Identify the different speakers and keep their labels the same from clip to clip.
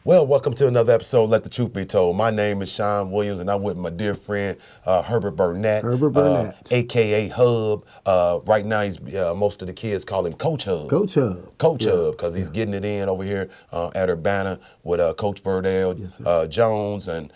Speaker 1: Well, welcome to another episode, Let the Truth Be Told. My name is Sean Williams, and I'm with my dear friend, Herbert Burnett.
Speaker 2: Herbert Burnett.
Speaker 1: A.K.A. Hub. Right now, he's most of the kids call him Coach Hub.
Speaker 2: Coach Hub.
Speaker 1: Coach Hub, because he's getting it in over here at Urbana with Coach Verdell Jones. And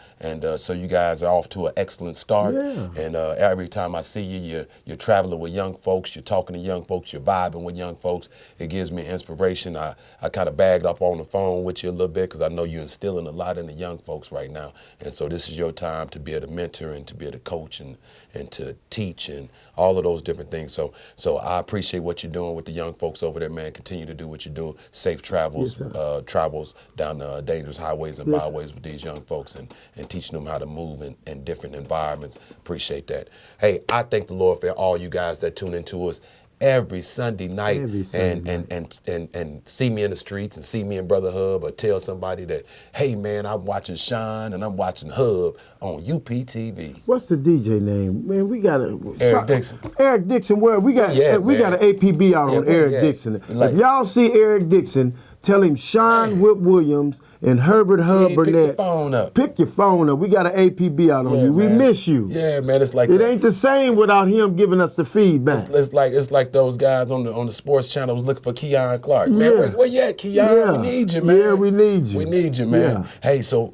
Speaker 1: so you guys are off to an excellent start.
Speaker 2: Yeah.
Speaker 1: And every time I see you, you're traveling with young folks, you're talking to young folks, you're vibing with young folks. It gives me inspiration. I kind of bagged up on the phone with you a little bit because I know you're instilling a lot in the young folks right now. And so this is your time to be able to mentor and to be able to coach and to teach and all of those different things. So I appreciate what you're doing with the young folks over there, man. Continue to do what you're doing. Safe travels, travels down dangerous highways and byways with these young folks and teaching them how to move in different environments. Appreciate that. Hey, I thank the Lord for all you guys that tune into us every Sunday night and see me in the streets and see me in Brother Hub, or tell somebody that, hey man, I'm watching Sean and I'm watching Hub on UPTV.
Speaker 2: What's the DJ name? Man, we got
Speaker 1: Eric Dixon.
Speaker 2: Eric Dixon, well, we got an APB out on Eric Dixon. If y'all see Eric Dixon, tell him Sean Whip Williams and Herbert Hub Burnett.
Speaker 1: Pick your phone up.
Speaker 2: Pick your phone up. We got an APB out on you. We miss you.
Speaker 1: Yeah, man. It's like
Speaker 2: it ain't the same without him giving us the feedback.
Speaker 1: It's like those guys on the sports channel was looking for Keon Clark. Man, where you at, Keon? We need you, man.
Speaker 2: Yeah, we need you.
Speaker 1: We need you, man. Hey, so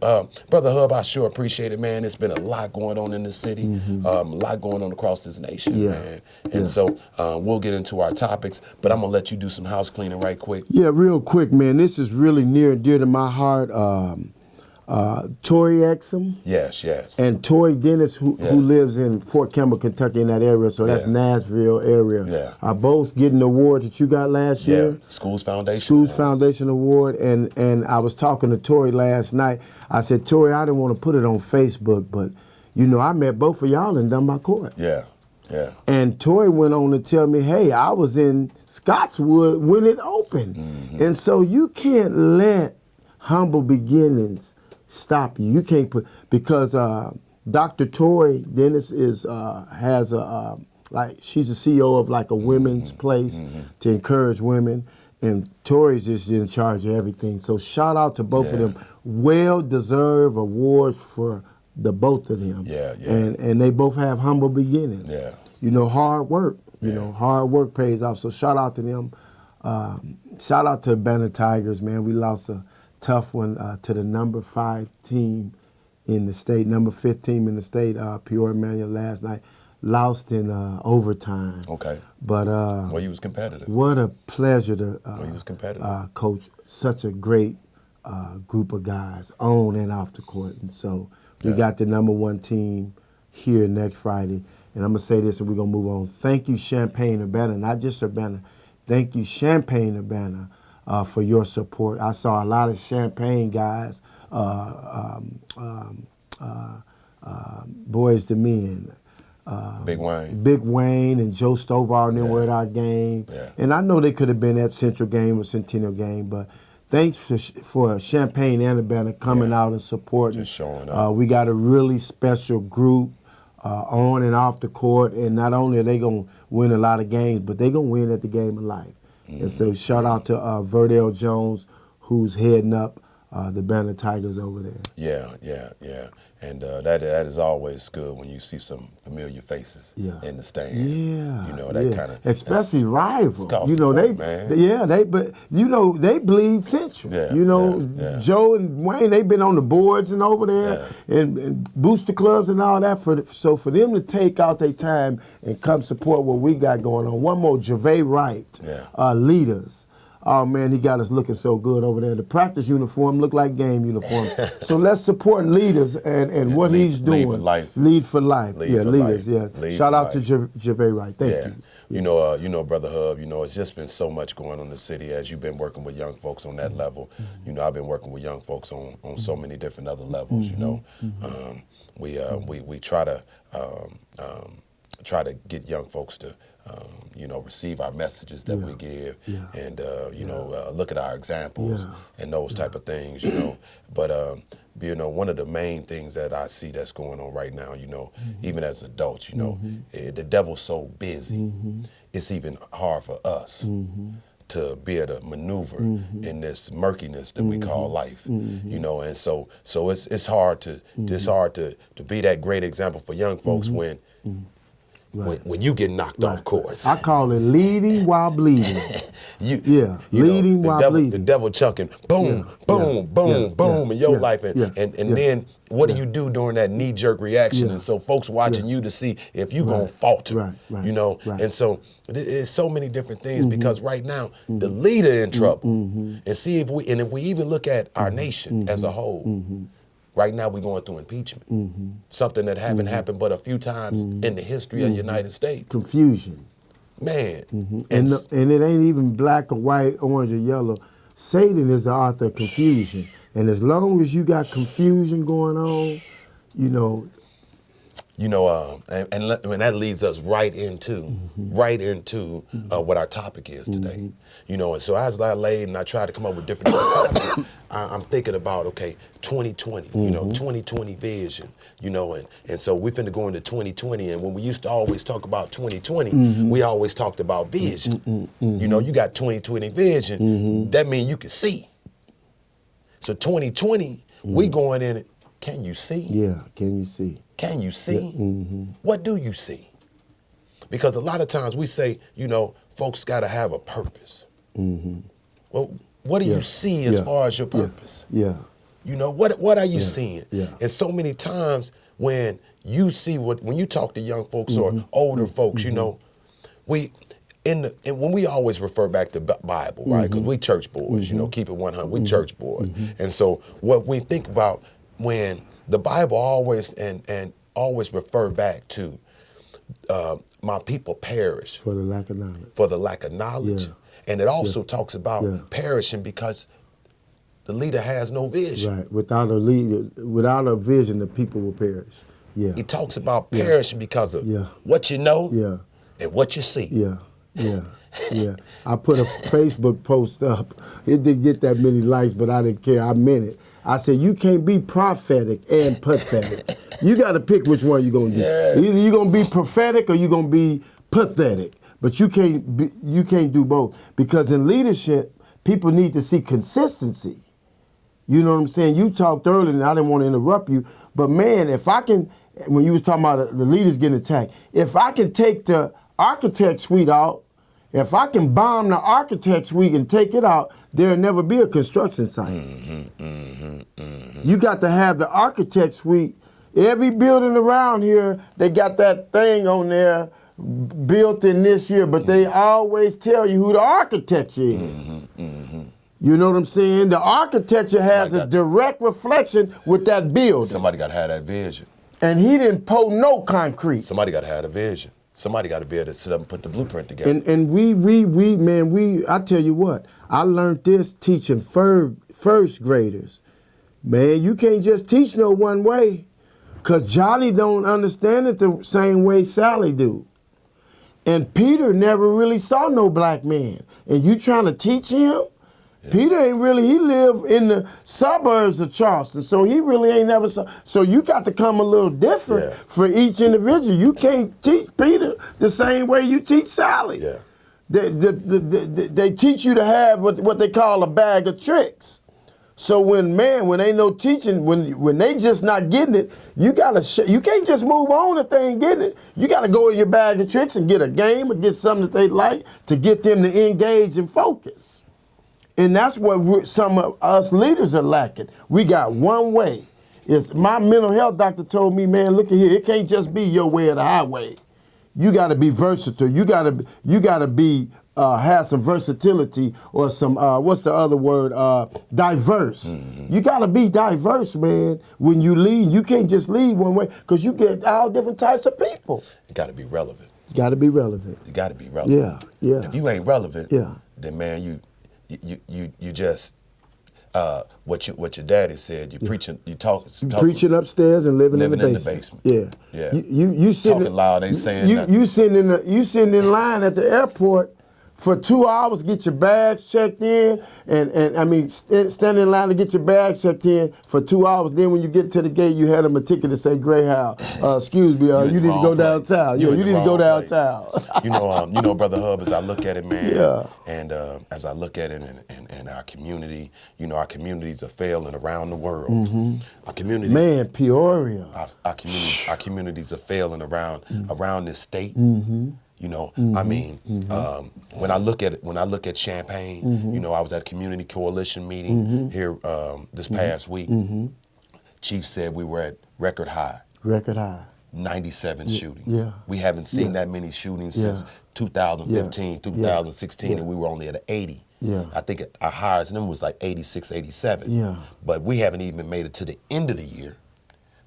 Speaker 1: Brother Hub, I sure appreciate it, man. It's been a lot going on in this city, a lot going on across this nation, man. And so we'll get into our topics, but I'm gonna let you do some house cleaning right quick.
Speaker 2: Yeah, real quick, man. This is really near and dear to my heart. Tori Exum.
Speaker 1: Yes.
Speaker 2: And Tori Dennis, who lives in Fort Campbell, Kentucky, in that area. So that's Nashville area.
Speaker 1: Yeah.
Speaker 2: Are both getting the award that you got last year.
Speaker 1: Schools Foundation.
Speaker 2: Schools Foundation Award. And I was talking to Tori last night. I said, Tori, I didn't want to put it on Facebook, but you know, I met both of y'all in Dunbar Court.
Speaker 1: Yeah.
Speaker 2: And Tori went on to tell me, hey, I was in Scottswood when it opened. And so you can't let humble beginnings stop you. You can't put, because Dr. Tori Dennis is has a she's a CEO of like a women's place to encourage women, and Tori's just in charge of everything. So shout out to both of them. Well-deserved awards for the both of them. And they both have humble beginnings. You know, hard work. You know, hard work pays off. So shout out to them. Shout out to Urbana Tigers, man. We lost a tough one to the number 5 team in the state, number 5th team in the state, Peoria Manual last night. Lost in overtime.
Speaker 1: Okay.
Speaker 2: But
Speaker 1: well, you was competitive.
Speaker 2: What a pleasure to
Speaker 1: you was competitive.
Speaker 2: coach such a great group of guys on and off the court. And so we got the number 1 team here next Friday. And I'm going to say this and we're going to move on. Thank you, Champaign Urbana, not just Urbana. Thank you, Champaign Urbana, for your support. I saw a lot of Champaign guys, Boys to Men, Big Wayne and Joe Stovall and them were at our game. And I know they could have been at Central game or Centennial game, but thanks for Champaign and Urbana coming out and supporting.
Speaker 1: Just showing up.
Speaker 2: We got a really special group on and off the court, and not only are they going to win a lot of games, but they're going to win at the game of life. And so shout out to Verdell Jones, who's heading up the Urbana Tigers over there.
Speaker 1: Yeah. And that is always good when you see some familiar faces in the stands. You know, that kind of,
Speaker 2: especially rivals. You know,
Speaker 1: man.
Speaker 2: they bleed Central. You know, Joe and Wayne, they've been on the boards and over there and booster clubs and all that. So for them to take out their time and come support what we got going on. One more, Gervais Wright, leaders. Oh, man, he got us looking so good over there. The practice uniform looked like game uniforms. So let's support leaders and what he's doing.
Speaker 1: Lead for life.
Speaker 2: Lead for life. Leaders.
Speaker 1: Lead
Speaker 2: Shout out
Speaker 1: life.
Speaker 2: to Gervais Wright. Thank you.
Speaker 1: You know, Brother Hub, you know, it's just been so much going on in the city as you've been working with young folks on that level. You know, I've been working with young folks on so many different other levels, you know. We try to get young folks to receive our messages that we give and, look at our examples and those type of things, you know. But, one of the main things that I see that's going on right now, you know, even as adults, you know, the devil's so busy, it's even hard for us to be able to maneuver in this murkiness that we call life, you know, and so it's hard to be that great example for young folks when when you get knocked off course.
Speaker 2: I call it leading while bleeding. Leading while bleeding.
Speaker 1: The devil chunking, boom, boom in your life, and then what do you do during that knee-jerk reaction? And so folks watching you to see if you gonna falter, you know. And so it's so many different things because right now the leader in trouble, and see if we even look at our nation as a whole. Right now we're going through impeachment, something that haven't happened but a few times in the history of the United States.
Speaker 2: Confusion.
Speaker 1: Man.
Speaker 2: And it ain't even black or white, orange or yellow. Satan is the author of confusion. And as long as you got confusion going on, you know.
Speaker 1: And that leads us right into what our topic is today. You know, and so as I laid and I tried to come up with different topics, I'm thinking about, okay, 2020, you know, 2020 vision, you know, and so we finna go into 2020, and when we used to always talk about 2020, we always talked about vision. You know, you got 2020 vision, that means you can see. So 2020, we going in it, can you see?
Speaker 2: Yeah, can you see?
Speaker 1: Can you see? What do you see? Because a lot of times we say, you know, folks got to have a purpose. Well, what do you see as far as your purpose? You know, what are you seeing? And so many times when you see when you talk to young folks or older folks, you know, and when we always refer back to Bible, right? Because we church boys, you know, keep it 100. We church boys, and so what we think about when the Bible always always refer back to my people perish
Speaker 2: for the lack of knowledge.
Speaker 1: For the lack of knowledge, and it also talks about perishing because the leader has no vision.
Speaker 2: Right, without a leader, without a vision, the people will perish. Yeah,
Speaker 1: he talks about perishing because of what you know and what you see.
Speaker 2: I put a Facebook post up. It didn't get that many likes, but I didn't care. I meant it. I said, you can't be prophetic and pathetic. You got to pick which one you're going to do. Either you're going to be prophetic or you're going to be pathetic. But you can't do both. Because in leadership, people need to see consistency. You know what I'm saying? You talked earlier, and I didn't want to interrupt you. But, man, if I can, when you was talking about the leaders getting attacked, if I can take the architect suite out, if I can bomb the architect suite and take it out, there'll never be a construction site. You got to have the architect suite. Every building around here, they got that thing on there built in this year, but they always tell you who the architecture is. You know what I'm saying? The architecture has a direct reflection with that building.
Speaker 1: Somebody got to have that vision.
Speaker 2: And he didn't pour no concrete.
Speaker 1: Somebody got to have a vision. Somebody got to be able to sit up and put the blueprint together.
Speaker 2: And we, I tell you what, I learned this teaching first graders. Man, you can't just teach no one way, because Johnny don't understand it the same way Sally do. And Peter never really saw no black man. And you trying to teach him? Peter ain't really, he lived in the suburbs of Charleston, so he really ain't never saw. So you got to come a little different for each individual. You can't teach Peter the same way you teach Sally. They teach you to have what they call a bag of tricks. So when ain't no teaching, when they just not getting it, you can't just move on if they ain't getting it. You got to go in your bag of tricks and get a game or get something that they like to get them to engage and focus. And that's what some of us leaders are lacking. We got one way. My mental health doctor told me, man, look at here, it can't just be your way or the highway. You got to be versatile. You got to be have some versatility or some what's the other word? Diverse. You got to be diverse, man. When you lead, you can't just lead one way, because you get all different types of people.
Speaker 1: You got to be relevant.
Speaker 2: You got to be relevant.
Speaker 1: You got to be relevant.
Speaker 2: Yeah.
Speaker 1: If you ain't relevant, then man, you just what your daddy said. You preaching, you talking
Speaker 2: preaching upstairs and living in the basement. Yeah. You sitting
Speaker 1: talking loud, ain't saying nothing.
Speaker 2: You sitting in line at the airport for 2 hours, get your bags checked in, and I mean, stand in line to get your bags checked in for 2 hours. Then when you get to the gate, you hand them a ticket to say Greyhound. Excuse me, you need to go downtown. Yeah, you need to go downtown.
Speaker 1: You know, Brother Hub, as I look at it, man,
Speaker 2: Yeah.
Speaker 1: and as I look at it in our community, you know, our communities are failing around the world. Our communities,
Speaker 2: Man, Peoria.
Speaker 1: our communities are failing around this state. You know, I mean, when I look at Champaign, you know, I was at a community coalition meeting here this past week. Chief said we were at record high.
Speaker 2: Record high.
Speaker 1: 97 shootings.
Speaker 2: Yeah.
Speaker 1: We haven't seen that many shootings since 2015, 2016, and we were only at 80.
Speaker 2: Yeah.
Speaker 1: I think our highest number was like 86, 87.
Speaker 2: Yeah.
Speaker 1: But we haven't even made it to the end of the year.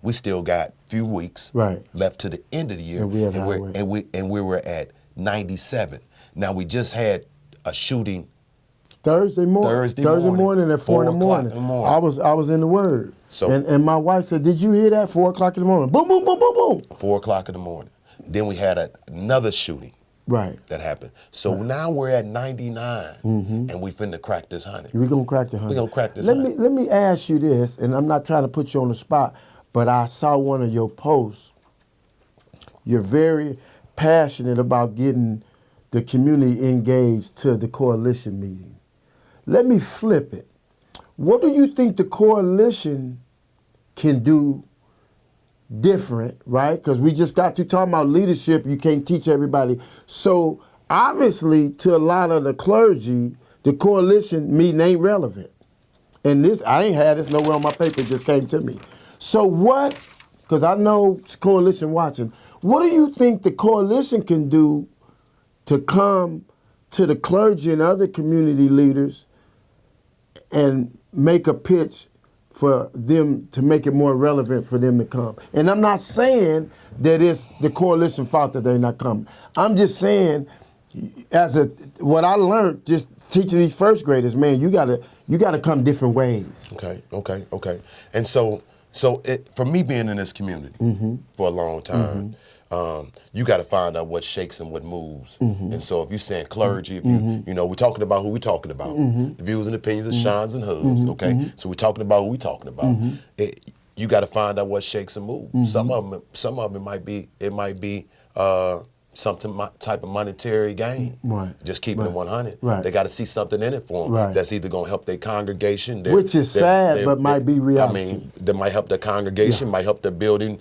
Speaker 1: We still got a few weeks left to the end of the year, and we were at 97. Now we just had a shooting
Speaker 2: Thursday morning at 4 in the morning. I was in the Word.
Speaker 1: So
Speaker 2: and my wife said, "Did you hear that? 4 o'clock in the morning. Boom, boom, boom, boom, boom."
Speaker 1: 4 o'clock in the morning. Then we had another shooting. That happened. So now we're at 99, and we finna crack this 100.
Speaker 2: We're gonna crack the 100.
Speaker 1: We're gonna crack this 100.
Speaker 2: Let me ask you this, and I'm not trying to put you on the spot, but I saw one of your posts. You're very passionate about getting the community engaged to the coalition meeting. Let me flip it. What do you think the coalition can do different, right? Because we just got to talking about leadership. You can't teach everybody. So obviously, to a lot of the clergy, the coalition meeting ain't relevant. And this, I ain't had this nowhere on my paper. It just came to me. So what, because I know coalition watching, what do you think the coalition can do to come to the clergy and other community leaders and make a pitch for them to make it more relevant for them to come? And I'm not saying that it's the coalition fault that they're not coming. I'm just saying, what I learned just teaching these first graders, man, you gotta come different ways.
Speaker 1: Okay. And so for me being in this community for a long time, you got to find out what shakes and what moves. And so if you're saying clergy, if you know, we're talking about who we're talking about. The views and opinions of Shines and Hubs, okay? So we're talking about who we're talking about. You got to find out what shakes and moves. Some of them it might be some type of monetary gain. Just keeping it 100. They got to see something in it for them that's either going to help their congregation.
Speaker 2: Which is sad, but might be reality.
Speaker 1: I mean, that might help their congregation, might help their building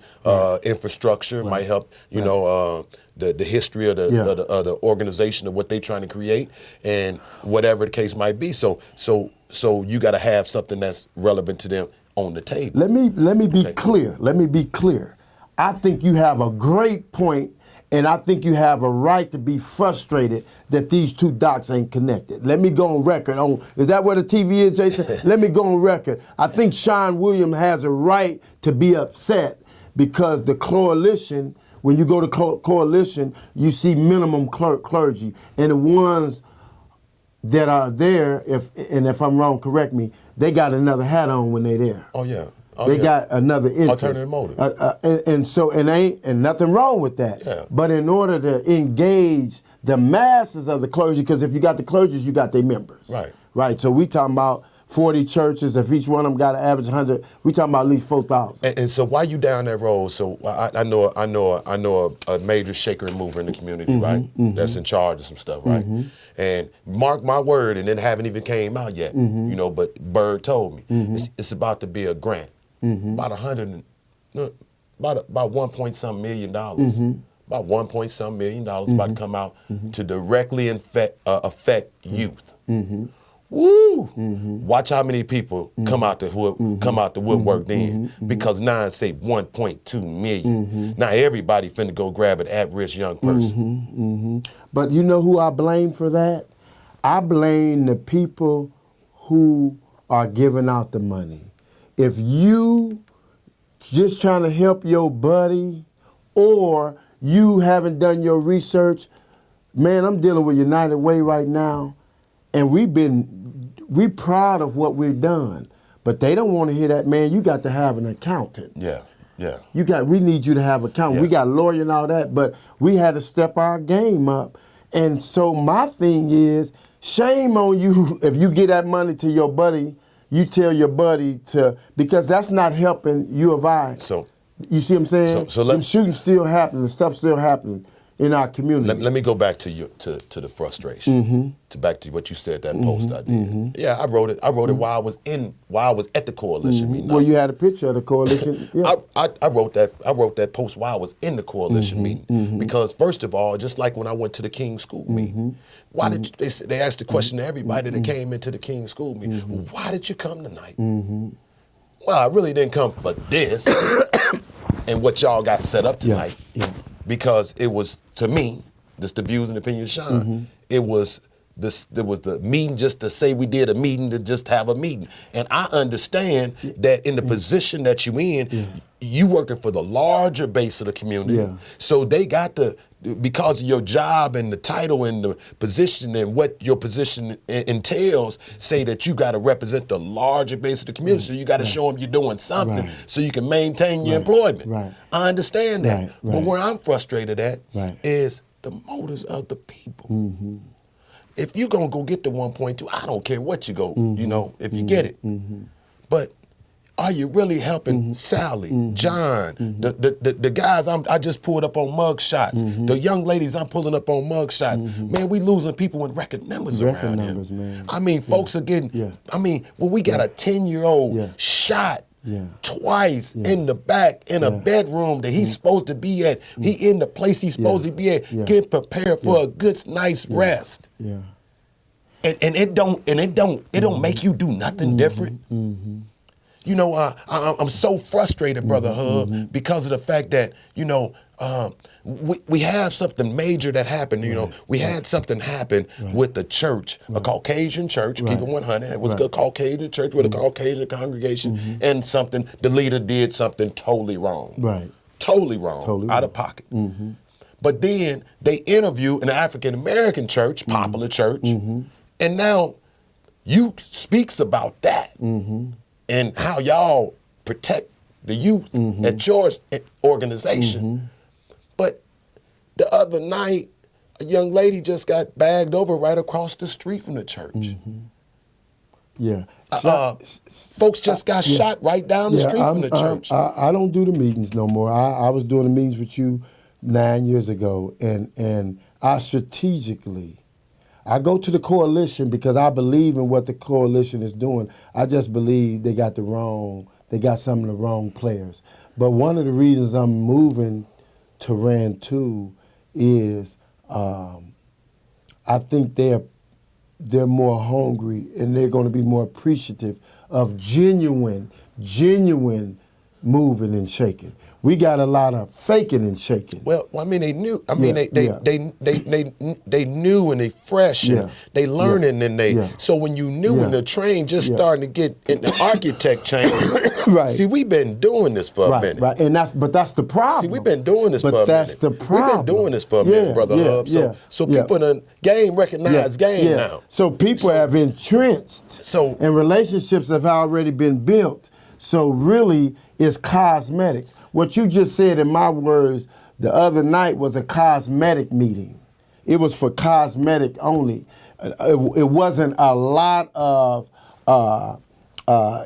Speaker 1: infrastructure, might help, you know, the history of the organization of what they're trying to create, and whatever the case might be. So you got to have something that's relevant to them on the table.
Speaker 2: Let me be clear. Let me be clear. I think you have a great point. And I think you have a right to be frustrated that these two dots ain't connected. Let me go on record. Is that where the TV is, Jason? Let me go on record. I think Sean Williams has a right to be upset because the coalition, when you go to coalition, you see minimum clergy. And the ones that are there, if I'm wrong, correct me, they got another hat on when they're there.
Speaker 1: Oh, yeah.
Speaker 2: They got another interest.
Speaker 1: Alternative motive.
Speaker 2: And nothing wrong with that.
Speaker 1: Yeah.
Speaker 2: But in order to engage the masses of the clergy, because if you got the clergy, you got their members. Right. So we talking about 40 churches. If each one of them got an average 100, we talking about at least 4,000.
Speaker 1: And so while you down that road, so I know a major shaker and mover in the community, right? That's in charge of some stuff, right? And mark my word, and it haven't even came out yet, you know. But Bird told me it's about to be a grant. About about 1 point some $1 million. About 1 point some $1 million about to come out to directly affect youth. Woo! Watch how many people come out the woodwork then, because 9 say 1.2 million. Now everybody finna go grab an at-risk young person.
Speaker 2: But you know who I blame for that? I blame the people who are giving out the money. If you just trying to help your buddy, or you haven't done your research, man, I'm dealing with United Way right now, and we proud of what we've done, but they don't want to hear that, man. You got to have an accountant.
Speaker 1: Yeah.
Speaker 2: We need you to have an accountant. We got a lawyer and all that, but we had to step our game up. And so my thing is, shame on you if you get that money to your buddy, you tell your buddy to, because that's not helping you or I.
Speaker 1: So
Speaker 2: you see what I'm saying?
Speaker 1: So
Speaker 2: shooting still happening, stuff still happening in our community.
Speaker 1: Let me go back to the frustration. To back to what you said, that post I did. Yeah, I wrote it. I wrote it while I was at the coalition meeting.
Speaker 2: Well, you had a picture of the coalition. Yeah.
Speaker 1: I wrote that post while I was in the coalition meeting because first of all, just like when I went to the King's School meeting, why did you, they asked the question to everybody that came into the King's School meeting, why did you come tonight? Well, I really didn't come for this and what y'all got set up tonight. Because it was, to me, this the views and opinions of Sean, it was the meeting just to say we did a meeting to just have a meeting. And I understand that in the position that you in, you working for the larger base of the community. So they got to, because of your job and the title and the position and what your position entails, say that you got to represent the larger base of the community. So you got to show them you're doing something so you can maintain your employment. I understand that. But where I'm frustrated at is the motives of the people. If you're going to go get the 1.2, I don't care what you go, you know, if you get it. But are you really helping Sally, John, the guys I just pulled up on mug shots, the young ladies I'm pulling up on mug shots? Man, we losing people in record numbers around here.
Speaker 2: Man.
Speaker 1: I mean, folks are getting, I mean, well, we got a 10-year-old shot twice in the back in a bedroom that he's supposed to be at. He in the place he's supposed to be at, getting prepared for a good, nice rest. And it don't make you do nothing different. You know, I'm so frustrated, Brother Hub, because of the fact that, you know, we have something major that happened. You know, we had something happen with the church, a Caucasian church, keep it 100. It was a Caucasian church with a Caucasian congregation, and something, the leader did something totally wrong. Totally wrong, out of pocket. But then they interview an African-American church, popular church, and now you speaks about that. And how y'all protect the youth at your organization. But the other night, a young lady just got bagged over right across the street from the church. Folks just got shot right down the street from the church.
Speaker 2: I don't do the meetings no more. I was doing the meetings with you 9 years ago, and I strategically, I go to the coalition because I believe in what the coalition is doing. I just believe they got some of the wrong players. But one of the reasons I'm moving to Rand 2 is I think they're more hungry and they're going to be more appreciative of genuine moving and shaking. We got a lot of faking and shaking.
Speaker 1: Well, I mean, they knew. I mean, they knew and they fresh and they learning and they. So when you knew and the train just starting to get in the architect change. See, we've been doing this for a minute.
Speaker 2: And that's the problem.
Speaker 1: See, we've been doing this for a minute.
Speaker 2: But that's the problem.
Speaker 1: We've been doing this for a minute, Brother Hub. So people done recognize game now.
Speaker 2: So people have entrenched. And relationships have already been built. So really, it's cosmetics. What you just said in my words the other night was a cosmetic meeting. It was for cosmetic only. It wasn't a lot of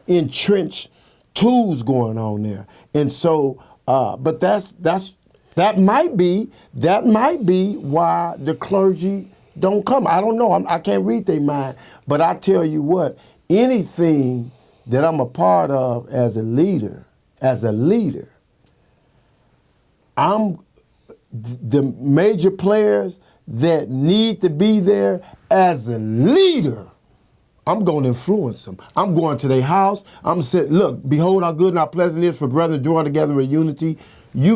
Speaker 2: entrenched tools going on there. And so, but that might be why the clergy don't come. I don't know. I can't read their mind. But I tell you what, anything that I'm a part of as a leader, I'm the major players that need to be there as a leader. I'm going to influence them. I'm going to their house. I'm saying, look, behold how good and how pleasant it is for brethren to dwell together in unity.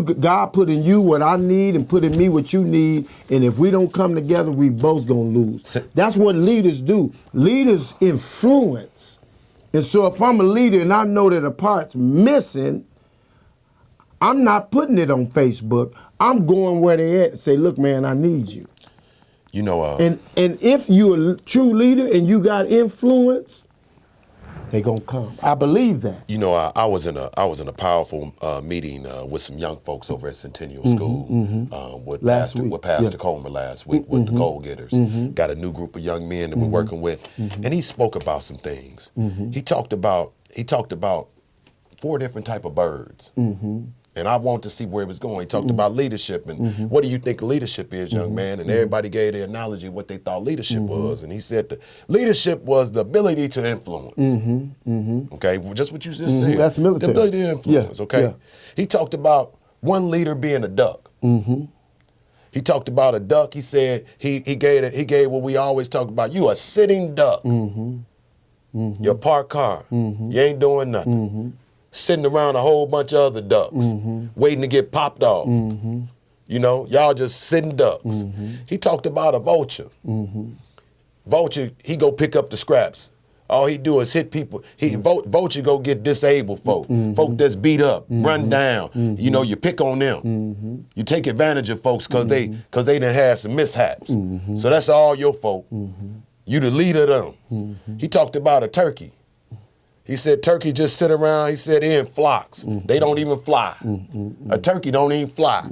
Speaker 2: God put in you what I need and put in me what you need. And if we don't come together, we both going to lose. That's what leaders do. Leaders influence. And so if I'm a leader and I know that a part's missing, I'm not putting it on Facebook. I'm going where they at and say, look, man, I need you.
Speaker 1: You know,
Speaker 2: and if you're a true leader and you got influence, They gonna come. I believe that.
Speaker 1: You know, I was in a powerful meeting with some young folks over at Centennial School with Pastor Coleman last week with the Goal Getters. Got a new group of young men that we're working with, and he spoke about some things. He talked about 4 different type of birds. And I want to see where it was going. He talked about leadership and what do you think leadership is, young man? And everybody gave their analogy of what they thought leadership was. And he said that leadership was the ability to influence. Okay, well, just what you just said.
Speaker 2: That's military.
Speaker 1: The ability to influence, okay? Yeah. He talked about one leader being a duck. He talked about a duck. He said he gave what we always talk about. You a sitting duck. You're a parked car. You ain't doing nothing. Sitting around a whole bunch of other ducks, waiting to get popped off. You know, y'all just sitting ducks. He talked about a vulture. Vulture, he go pick up the scraps. All he do is hit people. Vulture go get disabled folk, folk that's beat up, run down. You know, you pick on them. You take advantage of folks because they done had some mishaps. So that's all your folk. You the leader of them. He talked about a turkey. He said turkey just sit around, he said, in flocks. They don't even fly. A turkey don't even fly.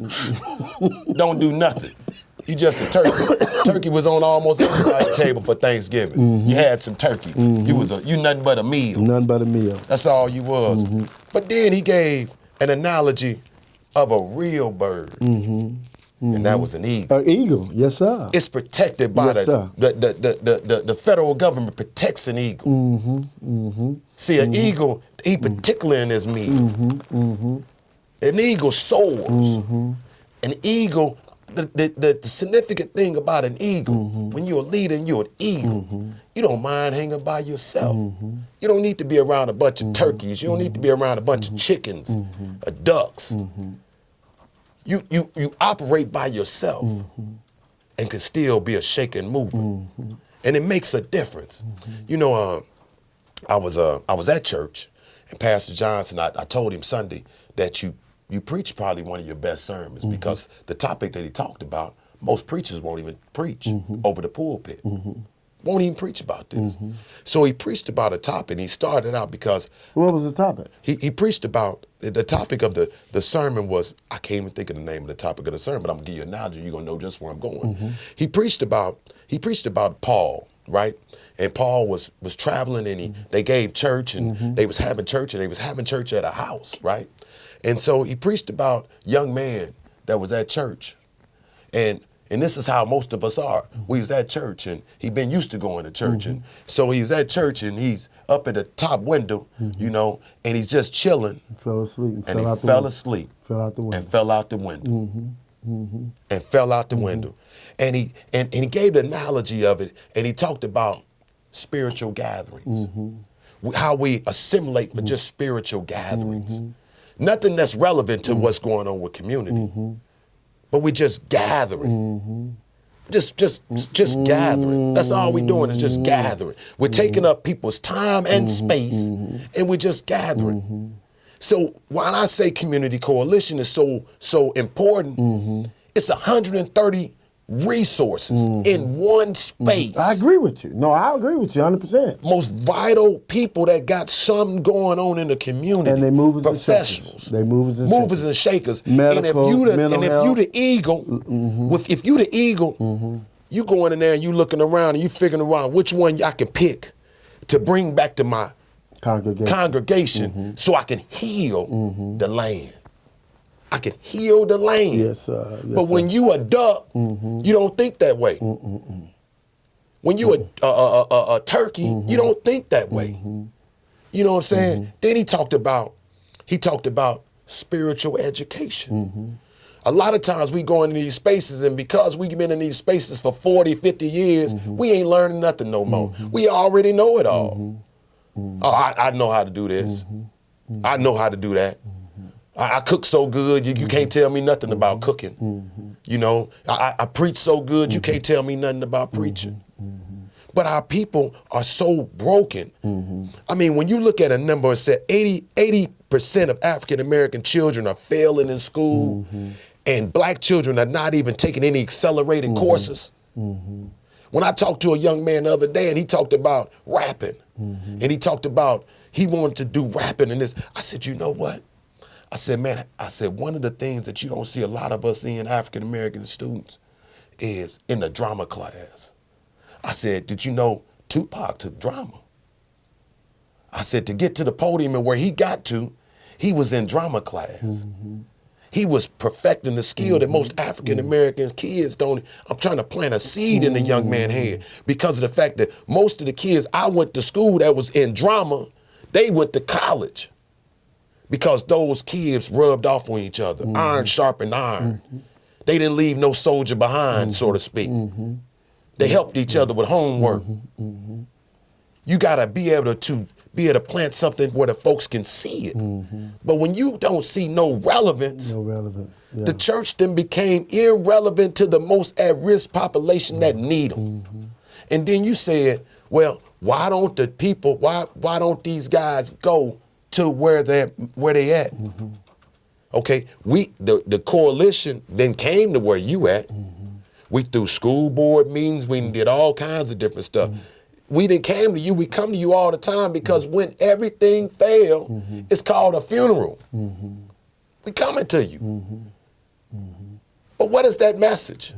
Speaker 1: Don't do nothing. You just a turkey. Turkey was on almost everybody's table for Thanksgiving. You had some turkey. You nothing but a meal.
Speaker 2: Nothing but a meal.
Speaker 1: That's all you was. But then he gave an analogy of a real bird. And that was an eagle.
Speaker 2: An eagle, yes, sir.
Speaker 1: It's protected by the federal government protects an eagle. See, an eagle, he particular in his meal. An eagle soars. An eagle, the significant thing about an eagle, when you're a leader and you're an eagle, you don't mind hanging by yourself. You don't need to be around a bunch of turkeys. You don't need to be around a bunch of chickens or ducks. You operate by yourself and can still be a shaking mover. And it makes a difference. You know, I was at church, and Pastor Johnson, I told him Sunday that you preach probably one of your best sermons because the topic that he talked about, most preachers won't even preach over the pulpit. Won't even preach about this. So he preached about a topic, and he started out because...
Speaker 2: What was the topic?
Speaker 1: He preached about, the topic of the sermon was, I can't even think of the name of the topic of the sermon, but I'm going to give you an analogy, you're going to know just where I'm going. He preached about Paul, right? And Paul was traveling, and they gave church, and they was having church, and they was having church at a house, right? And so he preached about young man that was at church, and this is how most of us are. We was at church, and he been used to going to church. And so he's at church, and he's up at the top window, you know, and he's just chilling.
Speaker 2: He fell asleep.
Speaker 1: And he fell asleep.
Speaker 2: Fell out the window.
Speaker 1: And fell out the window. And fell out the window. And he gave the analogy of it, and he talked about spiritual gatherings. How we assimilate for just spiritual gatherings. Nothing that's relevant to what's going on with community. But we just gathering. Just gathering. That's all we're doing is just gathering. We're taking up people's time and space, and we're just gathering. So when I say community coalition is so important, it's 130 resources in one space.
Speaker 2: I agree with you. No, I agree with you 100%.
Speaker 1: Most vital people that got something going on in the community.
Speaker 2: And they movers
Speaker 1: professionals.
Speaker 2: And shakers. They movers and
Speaker 1: shakers.
Speaker 2: Medical,
Speaker 1: and if you the eagle, if you the eagle, you going in there and you looking around and you figuring around which one I can pick to bring back to my congregation so I can heal the land. I can heal the land.
Speaker 2: Yes, sir. Yes,
Speaker 1: but when you a duck, you don't think that way. When you a turkey, you don't think that way. You know what I'm saying? Then he talked about spiritual education. A lot of times we go into these spaces, and because we've been in these spaces for 40, 50 years, we ain't learning nothing no more. We already know it all. Oh, I know how to do this. I know how to do that. I cook so good, you can't tell me nothing about cooking. You know, I preach so good, you can't tell me nothing about preaching. But our people are so broken. I mean, when you look at a number and say 80% of African-American children are failing in school, and black children are not even taking any accelerated courses. When I talked to a young man the other day, and he talked about rapping, And he talked about he wanted to do rapping and this. I said, you know what? I said, man, one of the things that you don't see a lot of us in African-American students is in the drama class. I said, did you know Tupac took drama? I said, to get to the podium and where he got to, he was in drama class. He was perfecting the skill that most African-American kids don't. I'm trying to plant a seed in the young man's head because of the fact that most of the kids I went to school that was in drama, they went to college because those kids rubbed off on each other. Iron sharpened iron. They didn't leave no soldier behind, so to speak. They helped each other with homework. You got to be able to plant something where the folks can see it. But when you don't see no relevance, the church then became irrelevant to the most at-risk population that need them. And then you said, well, why don't the people, why don't these guys go to where they at? Okay, the coalition then came to where you at. We threw school board meetings, we did all kinds of different stuff. We didn't came to you, we come to you all the time because when everything failed, it's called a funeral. We coming to you. But what is that message?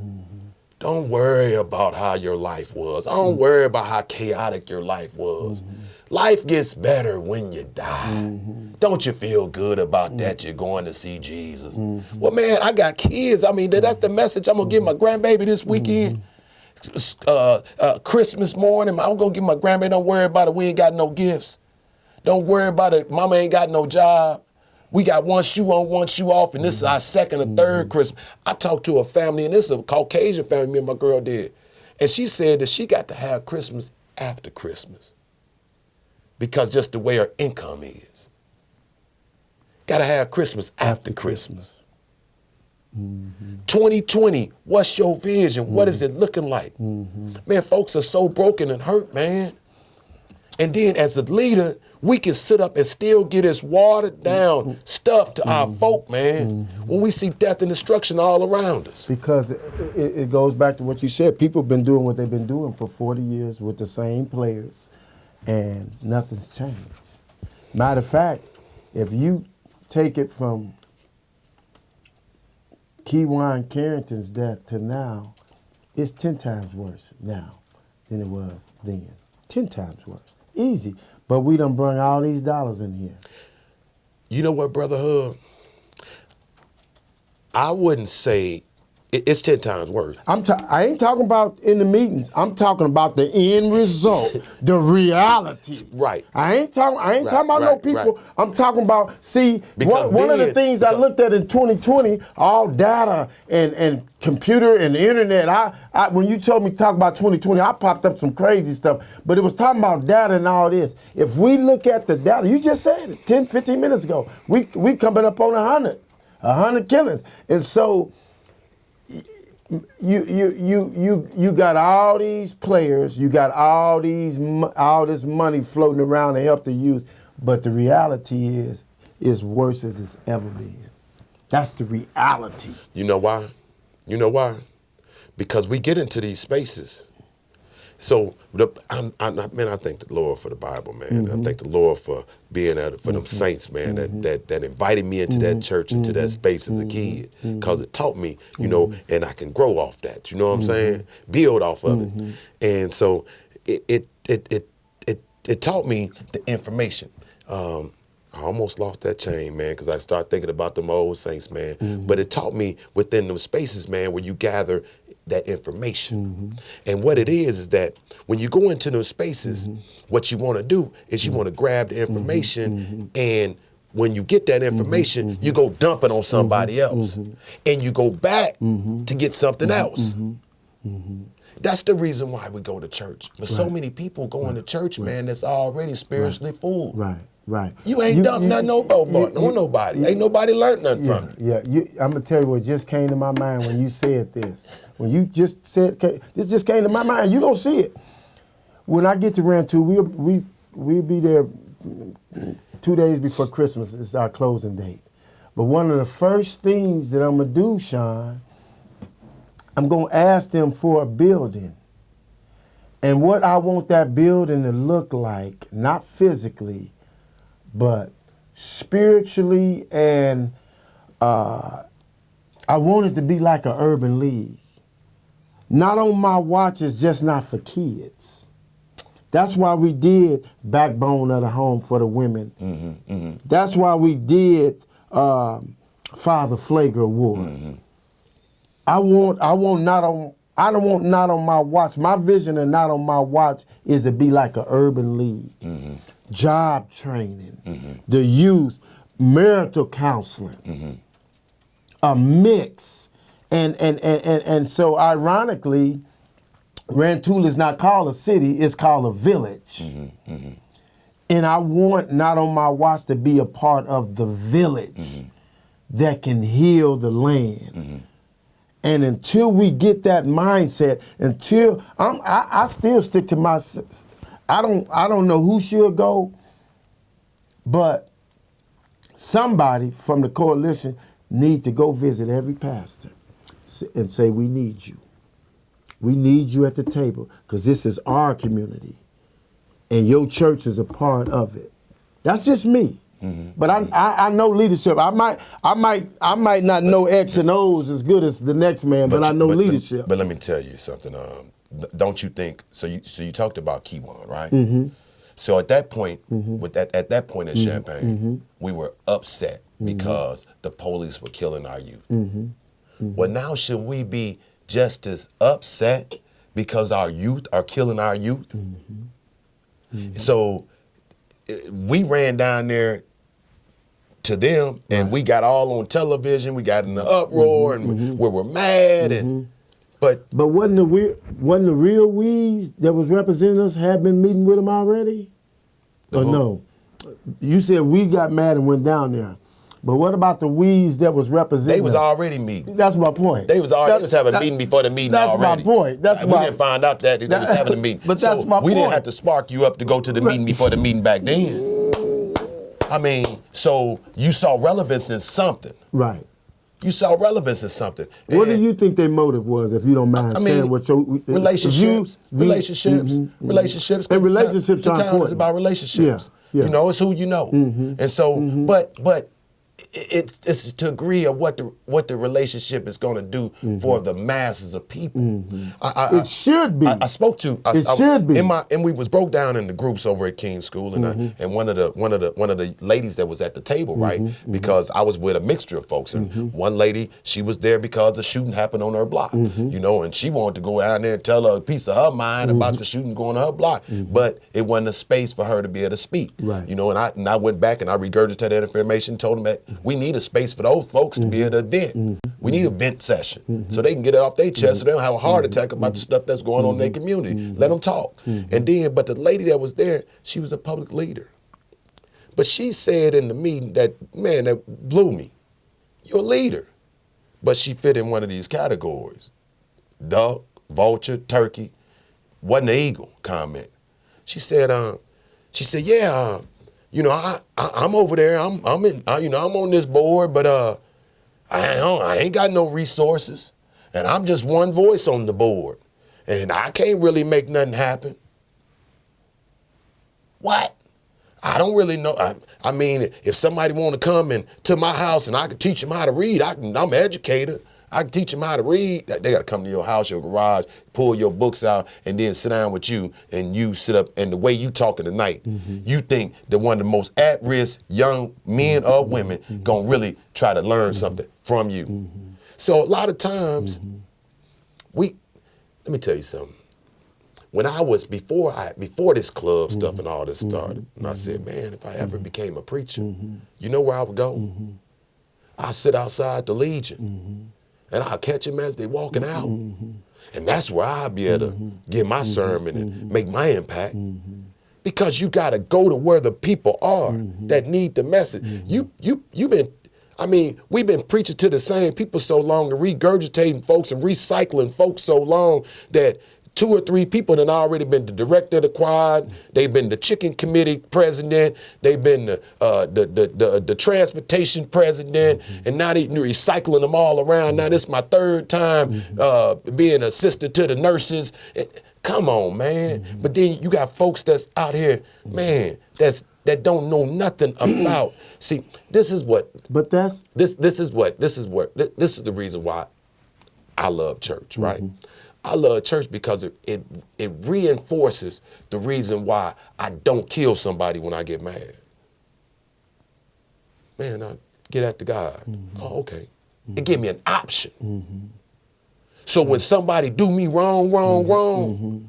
Speaker 1: Don't worry about how your life was. Don't worry about how chaotic your life was. Life gets better when you die. Don't you feel good about that? You're going to see Jesus. Well, man, I got kids. I mean, that's the message I'm going to give my grandbaby this weekend. Christmas morning, I'm going to give my grandbaby, don't worry about it. We ain't got no gifts. Don't worry about it. Mama ain't got no job. We got one shoe on, one shoe off, and this is our second or third Christmas. I talked to a family, and this is a Caucasian family, me and my girl did. And she said that she got to have Christmas after Christmas because just the way her income is. Got to have Christmas after Christmas. 2020, what's your vision? What is it looking like? Man, folks are so broken and hurt, man. And then as a leader, we can sit up and still get this watered down stuff to our folk, man, when we see death and destruction all around us.
Speaker 2: Because it goes back to what you said. People have been doing what they've been doing for 40 years with the same players, and nothing's changed. Matter of fact, if you take it from Keywan Carrington's death to now, it's 10 times worse now than it was then. 10 times worse. Easy. But we done bring all these dollars in here.
Speaker 1: You know what, Brother Hub? I wouldn't say it's 10 times worse.
Speaker 2: I ain't talking about in the meetings. I'm talking about the end result, the reality.
Speaker 1: Right.
Speaker 2: I ain't talking about no people. Right. I'm talking about, one of the things I looked at in 2020, all data and computer and the internet. When you told me to talk about 2020, I popped up some crazy stuff. But it was talking about data and all this. If we look at the data, you just said it 10, 15 minutes ago, we coming up on 100 killings. And so you got all these players, you got all this money floating around to help the youth, but the reality is worse as it's ever been. That's the reality.
Speaker 1: You know why? You know why? Because we get into these spaces. So, I thank the Lord for the Bible, man. I thank the Lord for being for them saints, man, that invited me into that church, into that space as a kid, because it taught me, you know, and I can grow off that, you know what I'm saying? Build off of it. And so it taught me the information. I almost lost that chain, man, because I started thinking about them old saints, man. But it taught me within them spaces, man, where you gather that information. And what it is that when you go into those spaces, what you want to do is you want to grab the information, and when you get that information, you go dump it on somebody else, and you go back to get something else. That's the reason why we go to church. But so many people going to church, man, that's already spiritually full.
Speaker 2: Right.
Speaker 1: You ain't dumped nothing on nobody. Ain't nobody learned nothing from it.
Speaker 2: Yeah, I'm going to tell you what just came to my mind when you said this. When you just said, this just came to my mind. You going to see it. When I get to Rantoul, we'll be there 2 days before Christmas. It's our closing date. But one of the first things that I'm going to do, Sean, I'm going to ask them for a building. And what I want that building to look like, not physically, but spiritually, and I want it to be like an urban league. Not on my watch, it's just not for kids. That's why we did Backbone of the Home for the women.
Speaker 1: Mm-hmm, mm-hmm.
Speaker 2: That's why we did Father Flager Awards.
Speaker 1: Mm-hmm.
Speaker 2: I don't want not on my watch. My vision of not on my watch is to be like an urban league. Mm-hmm. Job training, mm-hmm. the youth, marital counseling, mm-hmm. a mix. And so ironically, Rantoul is not called a city, it's called a village. Mm-hmm. Mm-hmm. And I want not on my watch to be a part of the village mm-hmm. that can heal the land. Mm-hmm. And until we get that mindset, until I still stick to my, I don't know who should go, but somebody from the coalition needs to go visit every pastor and say, we need you. We need you at the table because this is our community and your church is a part of it. That's just me. Mm-hmm. But I know leadership. I might not know X and O's as good as the next man, but I know leadership.
Speaker 1: But let me tell you something. Don't you think? So you talked about Kiwan, right?
Speaker 2: Mm-hmm.
Speaker 1: So at that point,
Speaker 2: mm-hmm.
Speaker 1: at that point in
Speaker 2: mm-hmm.
Speaker 1: Champaign, mm-hmm. we were upset because mm-hmm. the police were killing our youth. Mm-hmm. Mm-hmm. Well, now should we be just as upset because our youth are killing our youth? Mm-hmm. Mm-hmm. So we ran down there to them, and right. we got all on television. We got in the uproar, mm-hmm, and mm-hmm. we were mad, mm-hmm. and but
Speaker 2: wasn't the real we's that was representing us had been meeting with them already? Or no? You said we got mad and went down there, but what about the we's that was representing?
Speaker 1: They was
Speaker 2: us?
Speaker 1: Already meeting.
Speaker 2: That's my point.
Speaker 1: They was having a meeting before the meeting
Speaker 2: that's
Speaker 1: already.
Speaker 2: That's my point.
Speaker 1: We didn't find out that they was having a meeting.
Speaker 2: But that's my point.
Speaker 1: We didn't have to spark you up to go to the meeting before the meeting back then. I mean, so you saw relevance in something.
Speaker 2: Right.
Speaker 1: You saw relevance in something.
Speaker 2: What do you think their motive was, if you don't mind saying what your
Speaker 1: relationships, relationships.
Speaker 2: Mm-hmm.
Speaker 1: Relationships.
Speaker 2: And relationships
Speaker 1: the
Speaker 2: are
Speaker 1: town
Speaker 2: important.
Speaker 1: is about relationships.
Speaker 2: Yeah.
Speaker 1: You know, it's who you know. Mm-hmm. And so, mm-hmm. but it's to agree of what the relationship is going to do mm-hmm. for the masses of people. Mm-hmm.
Speaker 2: It should be.
Speaker 1: I spoke to.
Speaker 2: It should be.
Speaker 1: And we was broke down in the groups over at King School, and mm-hmm. And one of the ladies that was at the table, right? Mm-hmm. Because I was with a mixture of folks, and mm-hmm. one lady, she was there because the shooting happened on her block, mm-hmm. you know, and she wanted to go down there and tell her a piece of her mind mm-hmm. about the shooting going on her block, mm-hmm. but it wasn't a space for her to be able to speak,
Speaker 2: right?
Speaker 1: You know, and I went back and I regurgitated that information, told them that we need a space for those folks to be able to vent. Mm-hmm. We need a vent session mm-hmm. so they can get it off their chest, mm-hmm. so they don't have a heart attack about the stuff that's going on in their community. Mm-hmm. Let them talk. Mm-hmm. And then, but the lady that was there, she was a public leader. But she said in the meeting that, man, that blew me. You're a leader. But she fit in one of these categories. Duck, vulture, turkey. Wasn't an eagle comment. She said, yeah, you know, I'm over there. I'm on this board, but I ain't got no resources, and I'm just one voice on the board, and I can't really make nothing happen. What? I don't really know. I mean, if somebody want to come to my house and I can teach them how to read, I'm an educator. I can teach them how to read. They got to come to your house, your garage, pull your books out, and then sit down with you, and you sit up, and the way you talking tonight, mm-hmm. you think that one of the most at-risk young men or women mm-hmm. gonna really try to learn mm-hmm. something from you. Mm-hmm. So a lot of times, mm-hmm. let me tell you something. When I was, before this club mm-hmm. stuff and all this started, mm-hmm. and I said, man, if I ever mm-hmm. became a preacher, mm-hmm. you know where I would go? Mm-hmm. I'd sit outside the Legion. Mm-hmm. And I'll catch them as they walking out. Mm-hmm. And that's where I'll be able to mm-hmm. get my sermon mm-hmm. and make my impact. Mm-hmm. Because you got to go to where the people are mm-hmm. that need the message. Mm-hmm. We've been preaching to the same people so long and regurgitating folks and recycling folks so long that 2 or 3 people that already been the director of the quad, they've been the chicken committee president, they've been the transportation president, mm-hmm. and now they're recycling them all around. Now this is my 3rd time being assistant to the nurses. Come on, man. But then you got folks that's out here, man, that don't know nothing about. See, this is what.
Speaker 2: But that's
Speaker 1: this is the reason why I love church, right? I love church because it reinforces the reason why I don't kill somebody when I get mad. Man, I get at the God. Oh, okay. It give me an option. So when somebody do me wrong,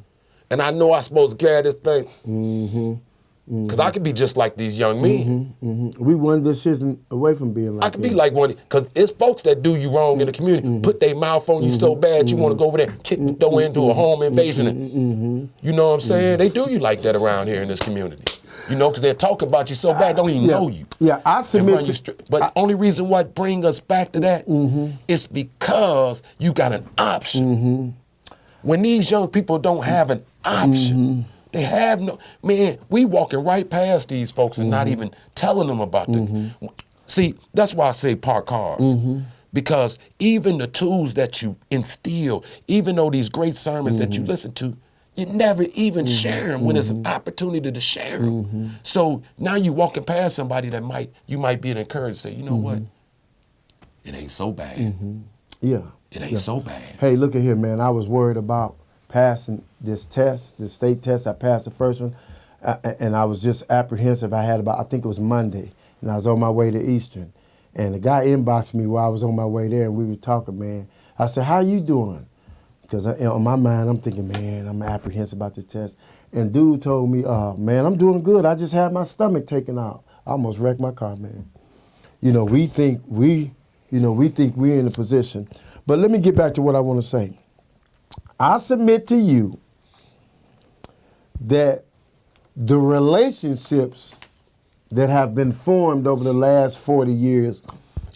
Speaker 1: and I know I'm supposed to carry this thing, because I could be just like these young men.
Speaker 2: We one decision away from being like
Speaker 1: I could be like one, because it's folks that do you wrong in the community, put their mouth on you so bad you want to go over there and kick the door into a home invasion. And, you know what I'm saying? They do you like that around here in this community. You know, because they're talking about you so bad, don't even know you.
Speaker 2: Yeah, I submit to...
Speaker 1: But only reason why bring us back to that is because you got an option. When these young people don't have an option, they have no... Man, we walking right past these folks and not even telling them about them. See, that's why I say park cars. Because even the tools that you instill, even though these great sermons that you listen to, you never even share them when it's an opportunity to share them. So now you walking past somebody that you might be encouraged to say, you know what? It ain't so bad.
Speaker 2: Yeah.
Speaker 1: It ain't so bad.
Speaker 2: Hey, look at here, man. I was worried about passing this test, the state test. I passed the first one, and I was just apprehensive. I think it was Monday, and I was on my way to Eastern. And the guy inboxed me while I was on my way there, and we were talking, man. I said, how you doing? Because on my mind, I'm thinking, man, I'm apprehensive about this test. And dude told me, man, I'm doing good. I just had my stomach taken out. I almost wrecked my car, man. You know, we think we're in a position. But let me get back to what I want to say. I submit to you that the relationships that have been formed over the last 40 years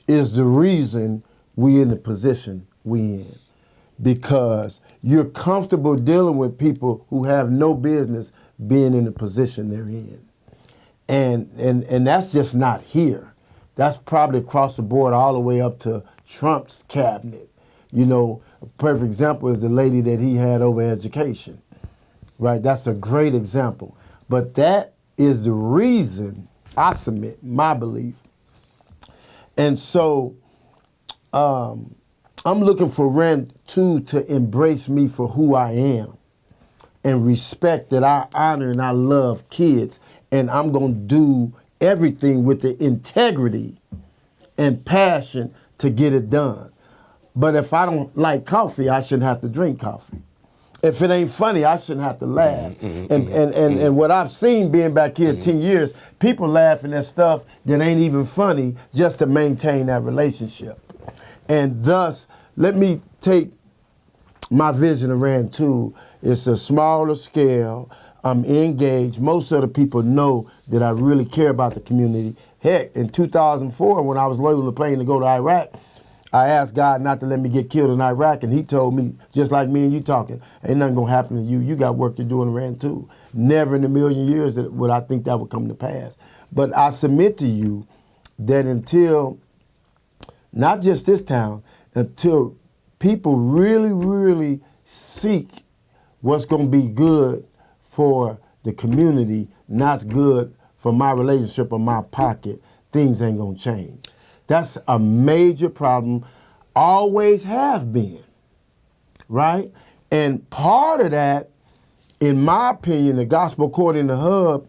Speaker 2: is the reason we're in the position we in. Because you're comfortable dealing with people who have no business being in the position they're in. And that's just not here. That's probably across the board all the way up to Trump's cabinet. You know, a perfect example is the lady that he had over education, right? That's a great example. But that is the reason I submit, my belief. And so, I'm looking for Rand too to embrace me for who I am and respect that I honor and I love kids, and I'm going to do everything with the integrity and passion to get it done. But if I don't like coffee, I shouldn't have to drink coffee. If it ain't funny, I shouldn't have to laugh. And what I've seen being back here 10 years, people laughing at stuff that ain't even funny just to maintain that relationship. And thus, let me take my vision of Rand 2. It's a smaller scale. I'm engaged. Most of the people know that I really care about the community. Heck, in 2004, when I was loading the plane to go to Iraq, I asked God not to let me get killed in Iraq, and he told me, just like me and you talking, ain't nothing gonna happen to you. You got work to do in Rand 2. Never in a million years would I think that would come to pass. But I submit to you that until, not just this town, until people really, really seek what's going to be good for the community, not good for my relationship or my pocket, things ain't going to change. That's a major problem, always have been, right? And part of that, in my opinion, the gospel according to Hub,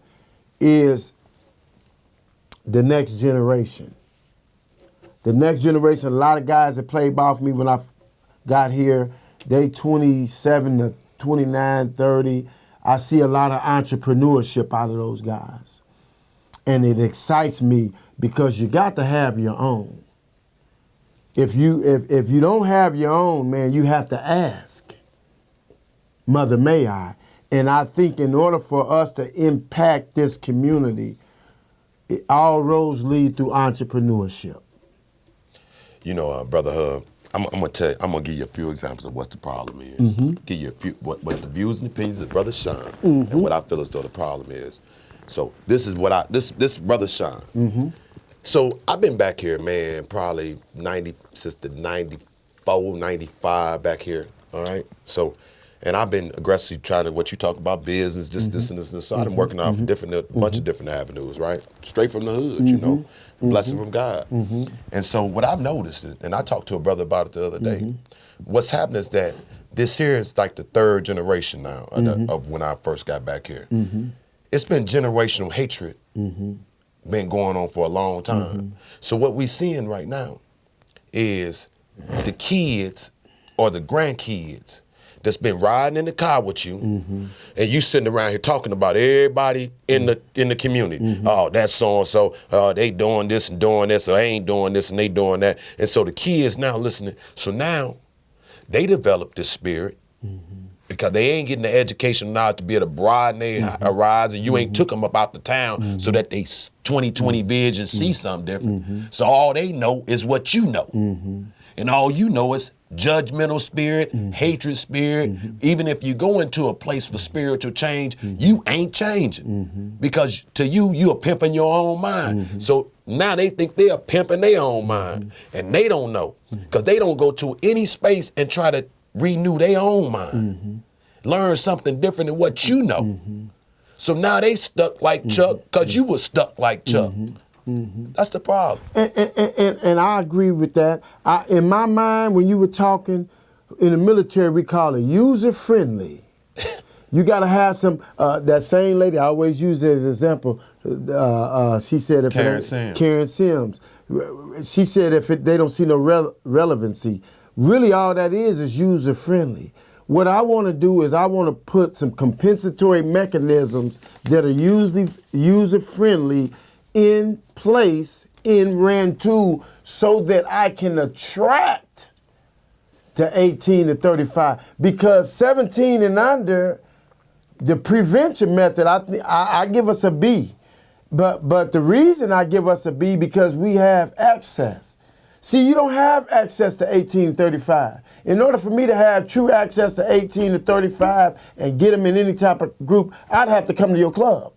Speaker 2: is the next generation. The next generation, a lot of guys that played ball for me when I got here, they 27 to 29, 30. I see a lot of entrepreneurship out of those guys. And it excites me because you got to have your own. If you don't have your own, man, you have to ask, Mother, may I? And I think in order for us to impact this community, all roads lead through entrepreneurship. You
Speaker 1: know, Brother Hub, I'm gonna give you a few examples of what the problem is. Give you a few what the views and opinions of Brother Sean and what I feel as though the problem is. So this is what this Brother Sean. So I've been back here, man, probably since the 94, 95 back here. All right. So And I've been aggressively trying to, what you talk about, business, this and this and this. So I've been working off a bunch of different avenues, right? Straight from the hood, you know, blessing from God. And so what I've noticed, and I talked to a brother about it the other day, what's happening is that this here is like the third generation now of when I first got back here. It's been generational hatred been going on for a long time. So what we're seeing right now is the kids or the grandkids that's been riding in the car with you, and you sitting around here talking about everybody in the community. Oh, that's so-and-so, they doing this and doing this, or they ain't doing this and they doing that. And so the kids now listening. So now they develop this spirit because they ain't getting the education now to be able to broaden their horizon. You ain't took them up out the town so that they 20/20 vision see something different. So all they know is what you know. And all you know is judgmental spirit, hatred spirit. Even if you go into a place for spiritual change, you ain't changing. Because to you, you are pimping your own mind. So now they think they are pimping their own mind. And they don't know. Because they don't go to any space and try to renew their own mind. Learn something different than what you know. So now they stuck like Chuck because you were stuck like Chuck. That's the problem.
Speaker 2: And I agree with that. In my mind, when you were talking, in the military, we call it user-friendly. You got to have some, that same lady, I always use as an example, she said, Karen Sims. She said if they don't see no relevancy, really all that is user-friendly. What I want to do is I want to put some compensatory mechanisms that are usually user-friendly in place in Rantoul so that I can attract to 18 to 35. Because 17 and under, the prevention method, I give us a B. But the reason I give us a B because we have access. See, you don't have access to 18 to 35. In order for me to have true access to 18 to 35 and get them in any type of group, I'd have to come to your club.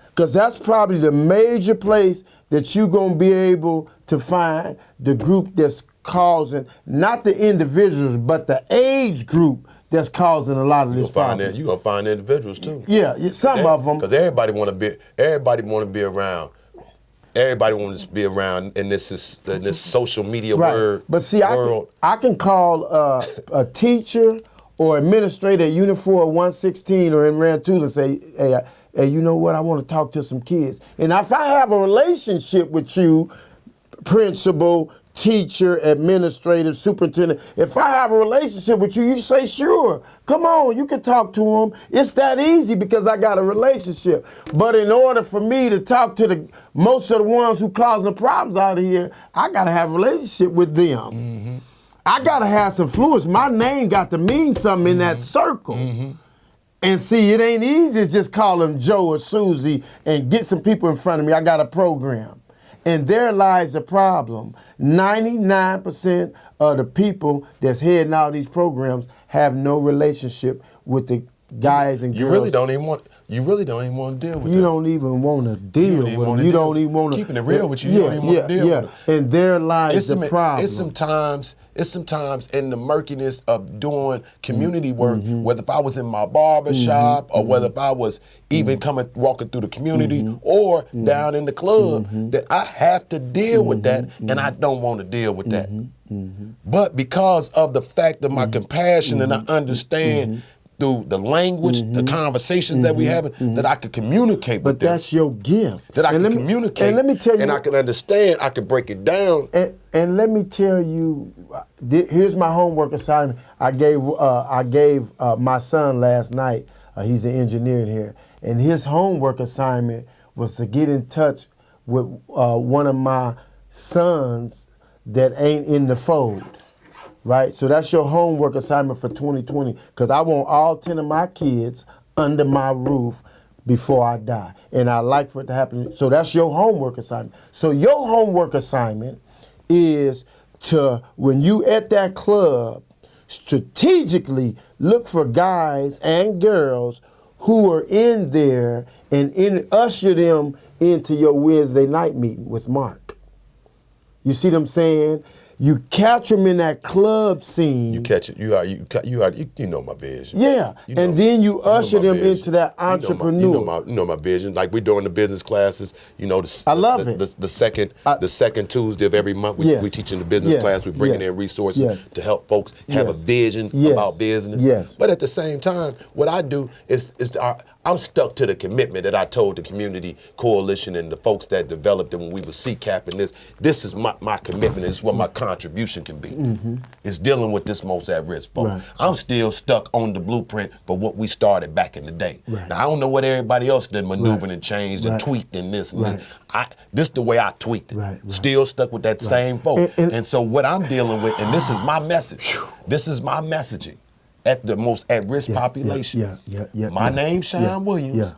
Speaker 2: Because that's probably the major place that you're going to be able to find the group that's causing, not the individuals, but the age group that's causing a lot of this problem.
Speaker 1: You're going to find individuals too.
Speaker 2: Yeah, some of them.
Speaker 1: Because everybody want to be around. Everybody wants to be around in this social media world.
Speaker 2: But see, I can call a teacher or administrator at Unifor 116 or in Rantoul and say, hey, you know what? I want to talk to some kids. And if I have a relationship with you, principal, teacher, administrator, superintendent, if I have a relationship with you, you say, sure, come on, you can talk to them. It's that easy because I got a relationship. But in order for me to talk to most of the ones who causing the problems out here, I got to have a relationship with them. I got to have some influence. My name got to mean something in that circle. And see, it ain't easy to just call them Joe or Susie and get some people in front of me. I got a program. And there lies the problem. 99% of the people that's heading out these programs have no relationship with the guys and girls.
Speaker 1: You really don't even want to deal with them.
Speaker 2: You don't even want to deal with them. You don't even want to.
Speaker 1: Keeping it real with you, you don't even want to deal with them.
Speaker 2: And there lies the problem.
Speaker 1: It's sometimes in the murkiness of doing community work, whether if I was in my barber shop or whether if I was even walking through the community or down in the club, that I have to deal with that, and I don't want to deal with that. But because of the fact of my compassion and I understand through the language, the conversations that we have, that I could communicate with them.
Speaker 2: But that's your gift.
Speaker 1: That I can communicate,
Speaker 2: and let me tell you,
Speaker 1: and I can understand, I can break it down.
Speaker 2: And let me tell you, here's my homework assignment. I gave my son last night. He's an engineer in here, and his homework assignment was to get in touch with one of my sons that ain't in the fold. Right? So that's your homework assignment for 2020, because I want all 10 of my kids under my roof before I die. And I like for it to happen. So that's your homework assignment. So your homework assignment is to, when you at that club, strategically look for guys and girls who are in there and usher them into your Wednesday night meeting with Mark. You see what I'm saying? You catch them in that club scene.
Speaker 1: You catch it. You know my vision.
Speaker 2: Yeah,
Speaker 1: You know,
Speaker 2: and then you usher them
Speaker 1: vision.
Speaker 2: into that entrepreneur.
Speaker 1: You know my vision. Like we're doing the business classes. You know,
Speaker 2: I love it.
Speaker 1: The second Tuesday of every month, we're teaching the business class. We're bringing in resources to help folks have a vision about business.
Speaker 2: Yes.
Speaker 1: But at the same time, what I do is I'm stuck to the commitment that I told the Community Coalition and the folks that developed it when we were CCAPing this. This is my commitment. This is what my contribution can be. It's dealing with this most at-risk folks.
Speaker 2: Right.
Speaker 1: I'm still stuck on the blueprint for what we started back in the day.
Speaker 2: Right.
Speaker 1: Now, I don't know what everybody else did maneuvered and changed and tweaked and this and this. This is the way I tweaked it.
Speaker 2: Right.
Speaker 1: Still stuck with that same folk. And so what I'm dealing with, and this is my message, this is my messaging. At the most at-risk population. My name's Sean Williams.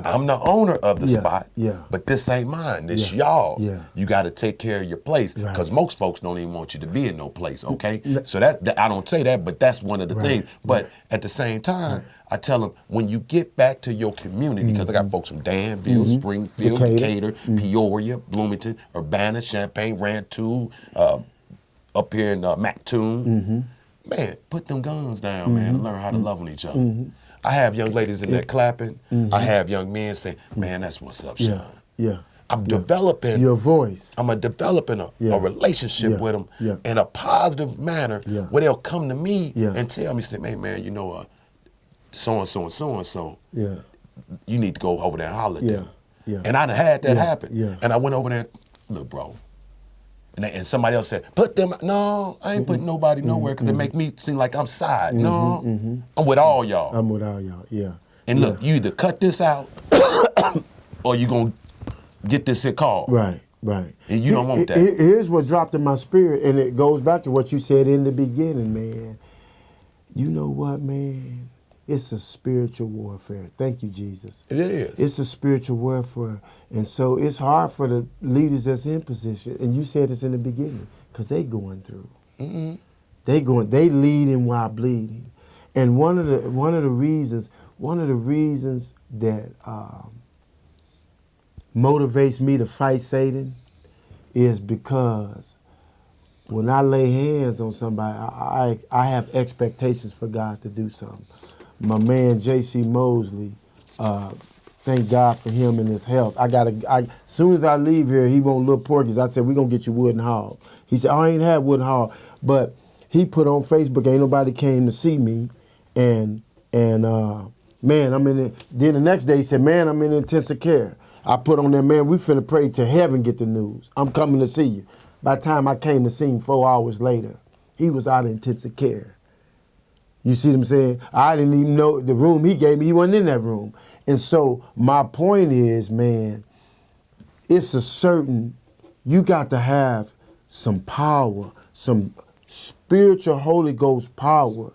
Speaker 1: I'm the owner of the spot, but this ain't mine. This y'all's. You got to take care of your place because most folks don't even want you to be in no place, okay? So that I don't say that, but that's one of the things. But at the same time, I tell them, when you get back to your community, because I got folks from Danville, Springfield, Decatur, Peoria, Bloomington, Urbana, Champaign, Rantoul, up here in Mattoon. Man, put them guns down, man, and learn how to love on each other. I have young ladies in there clapping. I have young men saying, man, that's what's up, Sean. I'm developing
Speaker 2: your voice.
Speaker 1: I'm developing a relationship with them in a positive manner where they'll come to me and tell me, say, man, you know, so-and-so and so-and-so, you need to go over there and holler at them. And I done had that happen. And I went over there, look, bro. And somebody else said, put them, no, I ain't putting nobody nowhere because they make me seem like I'm side. No, I'm with all y'all.
Speaker 2: I'm with all y'all,
Speaker 1: And look, you either cut this out or you going to get this here called.
Speaker 2: Right.
Speaker 1: And you don't want that.
Speaker 2: Here's what dropped in my spirit, and it goes back to what you said in the beginning, man. You know what, man? It's a spiritual warfare. Thank you, Jesus.
Speaker 1: It is.
Speaker 2: It's a spiritual warfare. And so it's hard for the leaders that's in position, and you said this in the beginning, because they going through. They leading while bleeding. And one of the reasons that motivates me to fight Satan is because when I lay hands on somebody, I have expectations for God to do something. My man J.C. Mosley, thank God for him and his health. As soon as I leave here, he want little porkies. I said, we're going to get you wood and hog. He said, I ain't had wood and hog. But he put on Facebook, ain't nobody came to see me. And man, I'm in it. Then the next day he said, man, I'm in intensive care. I put on there, man, we finna pray to heaven get the news. I'm coming to see you. By the time I came to see him 4 hours later, he was out of intensive care. You see what I'm saying? I didn't even know the room he gave me, he wasn't in that room. And so my point is, man, it's you got to have some power, some spiritual Holy Ghost power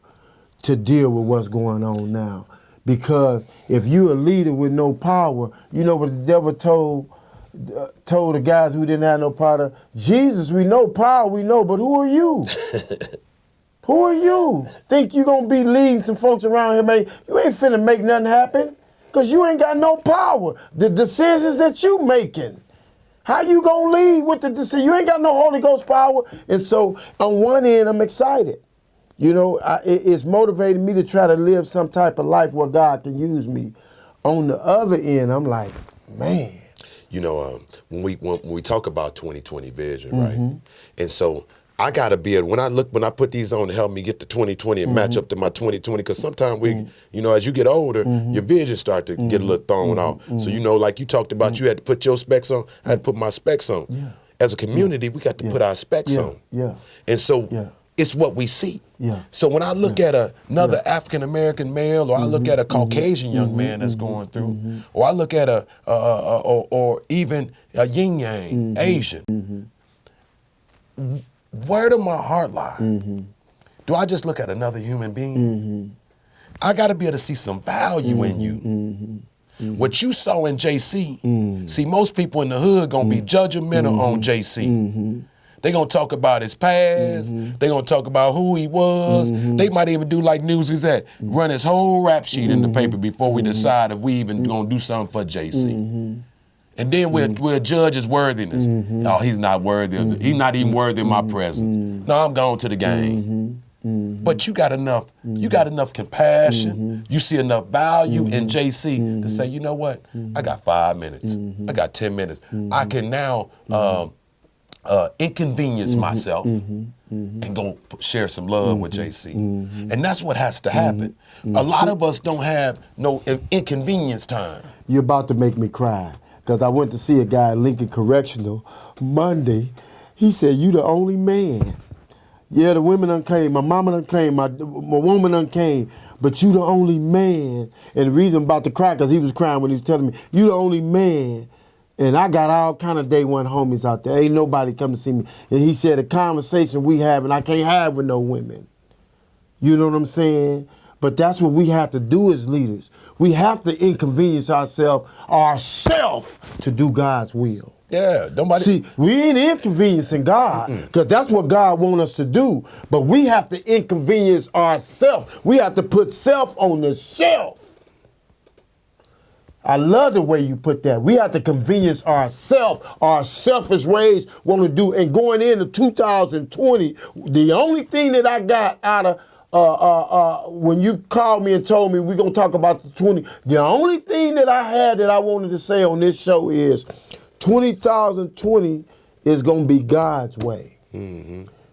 Speaker 2: to deal with what's going on now. Because if you're a leader with no power, you know what the devil told the guys who didn't have no power? Jesus, we know power, we know, but who are you? Who are you? Think you gonna be leading some folks around here, man? You ain't finna make nothing happen, because you ain't got no power. The decisions that you making, how you gonna lead with the decision? You ain't got no Holy Ghost power. And so on one end, I'm excited. You know, it's motivating me to try to live some type of life where God can use me. On the other end, I'm like, man.
Speaker 1: You know, when we talk about 2020 vision, right? And so I gotta be when I put these on to help me get to 2020 and match up to my 2020, because sometimes you know, as you get older, your vision start to get a little thrown off. So, you know, like you talked about, you had to put your specs on, I had to put my specs on. As a community, we got to put our specs on. And so it's what we see. So when I look at another African-American male, or I look at a Caucasian young man that's going through, or I look at or even a yin-yang, Asian, where do my heart lie? Do I just look at another human being? I got to be able to see some value in you. What you saw in JC, see, most people in the hood gonna be judgmental on JC. They gonna talk about his past. They gonna talk about who he was. They might even do like News Gazette, run his whole rap sheet in the paper before we decide if we even gonna do something for JC. And then we'll judge his worthiness. Oh, he's not worthy of he's not even worthy of my presence. No, I'm going to the game. But you got enough compassion. You see enough value in JC to say, you know what? I got 5 minutes. I got 10 minutes. I can now inconvenience myself and go share some love with JC. And that's what has to happen. A lot of us don't have no inconvenience time.
Speaker 2: You're about to make me cry. Because I went to see a guy at Lincoln Correctional Monday. He said, you the only man. Yeah, the women done came, my mama done came, my woman done came, but you the only man. And the reason I'm about to cry, because he was crying when he was telling me, you the only man. And I got all kind of day one homies out there. Ain't nobody come to see me. And he said, the conversation we having, I can't have with no women. You know what I'm saying? But that's what we have to do as leaders. We have to inconvenience ourselves to do God's will.
Speaker 1: Yeah, nobody.
Speaker 2: See, we ain't inconveniencing God, because that's what God wants us to do. But we have to inconvenience ourselves. We have to put self on the shelf. I love the way you put that. We have to convenience ourselves, our selfish ways want to do. And going into 2020, the only thing that I got out of when you called me and told me we're going to talk about the 20, the only thing that I had that I wanted to say on this show is 2020 is going to be God's way.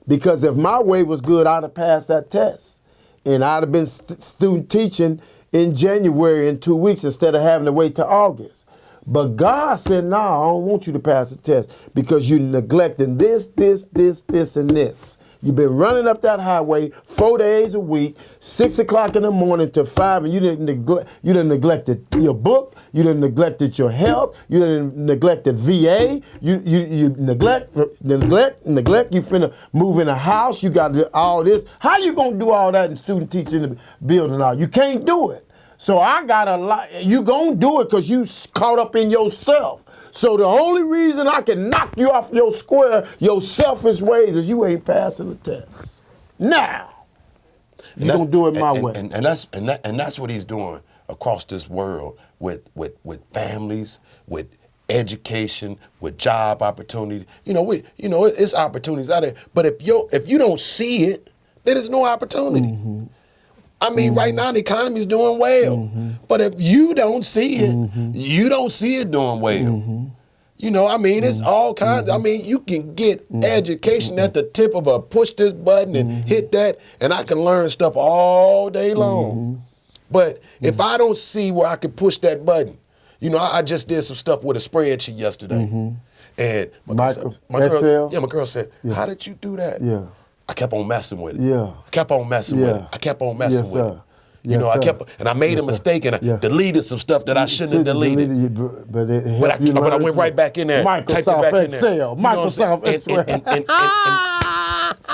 Speaker 2: Because if my way was good, I'd have passed that test. And I'd have been student teaching in January in 2 weeks instead of having to wait till August. But God said, no, I don't want you to pass the test because you're neglecting this, and this. You've been running up that highway 4 days a week, 6 o'clock in the morning to 5, and you done neglected your book, you done neglected your health, you done neglected VA, you neglect, you finna move in a house, you got all this. How you gonna do all that in student teaching the building out? You can't do it. So I got a lot, you gonna do it because you caught up in yourself. So the only reason I can knock you off your square, your selfish ways, is you ain't passing the test. Now, you gonna do it my way.
Speaker 1: And that's what he's doing across this world with families, with education, with job opportunity. It's opportunities out there. But if you don't see it, then there's no opportunity. I mean, right now the economy is doing well, but if you don't see it, you don't see it doing well. It's all kinds. I mean, you can get education at the tip of a push this button and hit that, and I can learn stuff all day long. But if I don't see where I can push that button, I just did some stuff with a spreadsheet yesterday, and my girl said, "How did you do that?"
Speaker 2: Yeah.
Speaker 1: I kept on messing with it.
Speaker 2: Yeah.
Speaker 1: I kept on messing with it. I kept on messing with it. I made a mistake and I deleted some stuff that I shouldn't have deleted. But I went right back in there.
Speaker 2: Microsoft Excel. Microsoft Excel.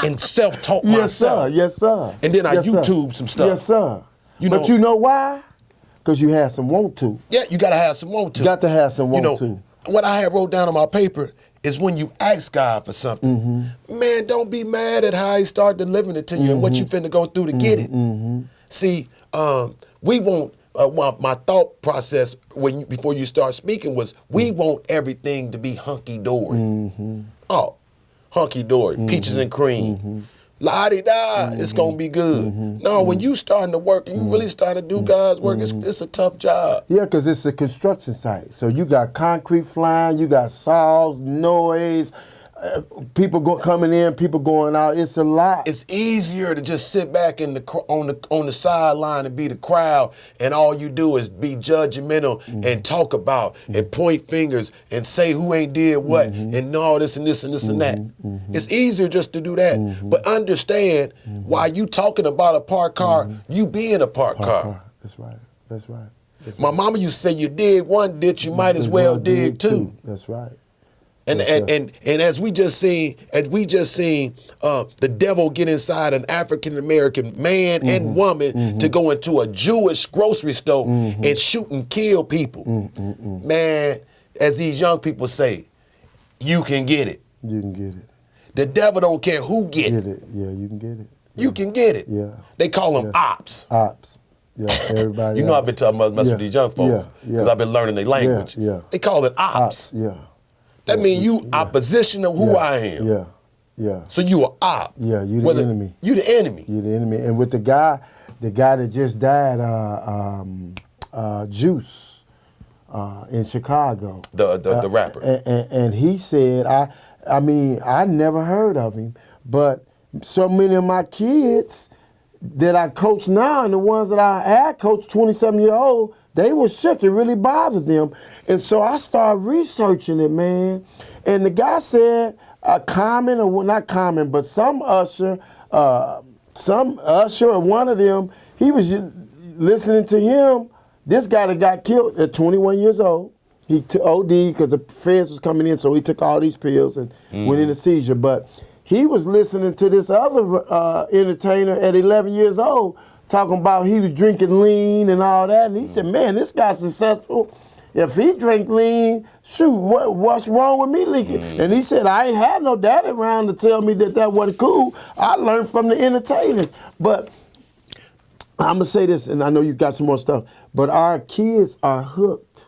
Speaker 1: And self-taught myself.
Speaker 2: Yes, sir.
Speaker 1: And then I YouTube some stuff.
Speaker 2: Yes, sir. But you know why? Because you had some want to.
Speaker 1: Yeah, you got to have some want to.
Speaker 2: Got to have some want to.
Speaker 1: What I had wrote down on my paper is when you ask God for something, man, don't be mad at how he started delivering it to you and what you finna go through to get it. See, we want, my thought process before you start speaking was, we want everything to be hunky-dory. Oh, hunky-dory, peaches and cream. La-di-da, it's gonna be good. No, when you starting to work and you really starting to do God's work, it's a tough job.
Speaker 2: Yeah, because it's a construction site. So you got concrete flying, you got saws, noise, people coming in, people going out. It's a lot.
Speaker 1: It's easier to just sit back on the sideline and be the crowd, and all you do is be judgmental and talk about and point fingers and say who ain't did what and all this and this and this and that. It's easier just to do that. But understand, while you talking about a parked car, you being a parked car.
Speaker 2: That's right. That's right.
Speaker 1: My mama used to say, you dig one ditch, you might as well dig two.
Speaker 2: That's right.
Speaker 1: And as we just seen, the devil get inside an African American man and woman to go into a Jewish grocery store and shoot and kill people. Man, as these young people say, you can get it.
Speaker 2: You can get it.
Speaker 1: The devil don't care who get it.
Speaker 2: Yeah, you can get it.
Speaker 1: You can get it.
Speaker 2: Yeah.
Speaker 1: They call them ops.
Speaker 2: Ops. Yeah, everybody.
Speaker 1: You know, I've been telling messing with these young folks because I've been learning their language.
Speaker 2: Yeah.
Speaker 1: They call it ops. That means you opposition of who I am. So you are op.
Speaker 2: Yeah, you the enemy.
Speaker 1: You the enemy.
Speaker 2: You the enemy. And with the guy that just died, Juice, in Chicago.
Speaker 1: The rapper.
Speaker 2: And he said, I mean, I never heard of him, but so many of my kids that I coach now and the ones that I had coached 27-year-old, they were sick. It really bothered them. And so I started researching it, man. And the guy said, Common, or not Common, but some usher or one of them, he was listening to him. This guy that got killed at 21 years old, he OD because the feds was coming in, so he took all these pills and went into seizure. But he was listening to this other entertainer at 11 years old talking about he was drinking lean and all that. And he said, man, this guy's successful. If he drink lean, shoot, what's wrong with me leaking? And he said, I ain't had no daddy around to tell me that wasn't cool. I learned from the entertainers. But I'm going to say this, and I know you got some more stuff, but our kids are hooked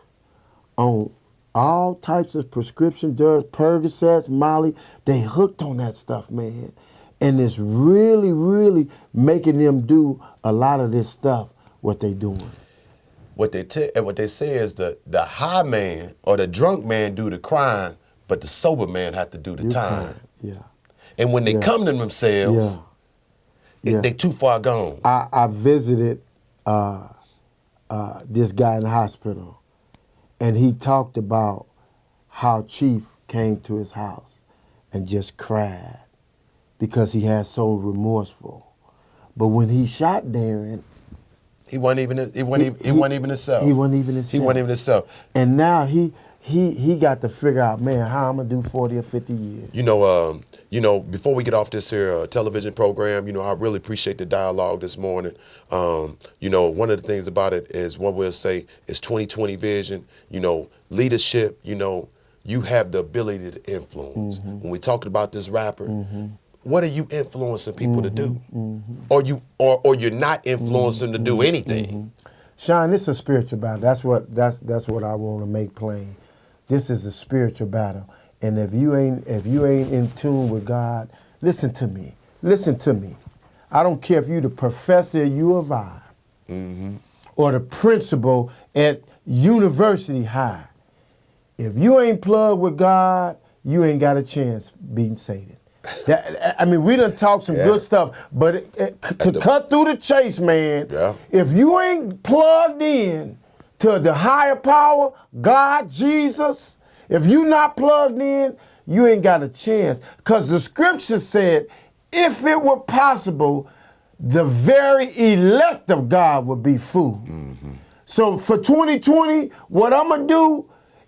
Speaker 2: on all types of prescription drugs, Percocets, Molly. They hooked on that stuff, man. And it's really, really making them do a lot of this stuff, what they doing.
Speaker 1: What they say is the high man or the drunk man do the crime, but the sober man have to do the time.
Speaker 2: Yeah.
Speaker 1: And when they come to themselves, they too far gone.
Speaker 2: I visited this guy in the hospital, and he talked about how Chief came to his house and just cried because he had so remorseful. But when he shot Darren,
Speaker 1: he wasn't even himself.
Speaker 2: He wasn't even himself. And now he got to figure out, man, how I'm gonna do 40 or 50 years.
Speaker 1: You know, before we get off this here television program, I really appreciate the dialogue this morning. One of the things about it is what we'll say is 20/20 vision. Leadership. You have the ability to influence. When we talked about this rapper. What are you influencing people to do? Or you're not influencing them to do anything.
Speaker 2: Sean, this is a spiritual battle. That's what I want to make plain. This is a spiritual battle. And if you ain't in tune with God, listen to me. Listen to me. I don't care if you the professor at U of I or the principal at University High. If you ain't plugged with God, you ain't got a chance beating Satan. We done talked some good stuff, but to cut through the chase, man, if you ain't plugged in to the higher power, God, Jesus, if you not plugged in, you ain't got a chance. Because the scripture said, if it were possible, the very elect of God would be fooled. So for 2020, what I'm going to do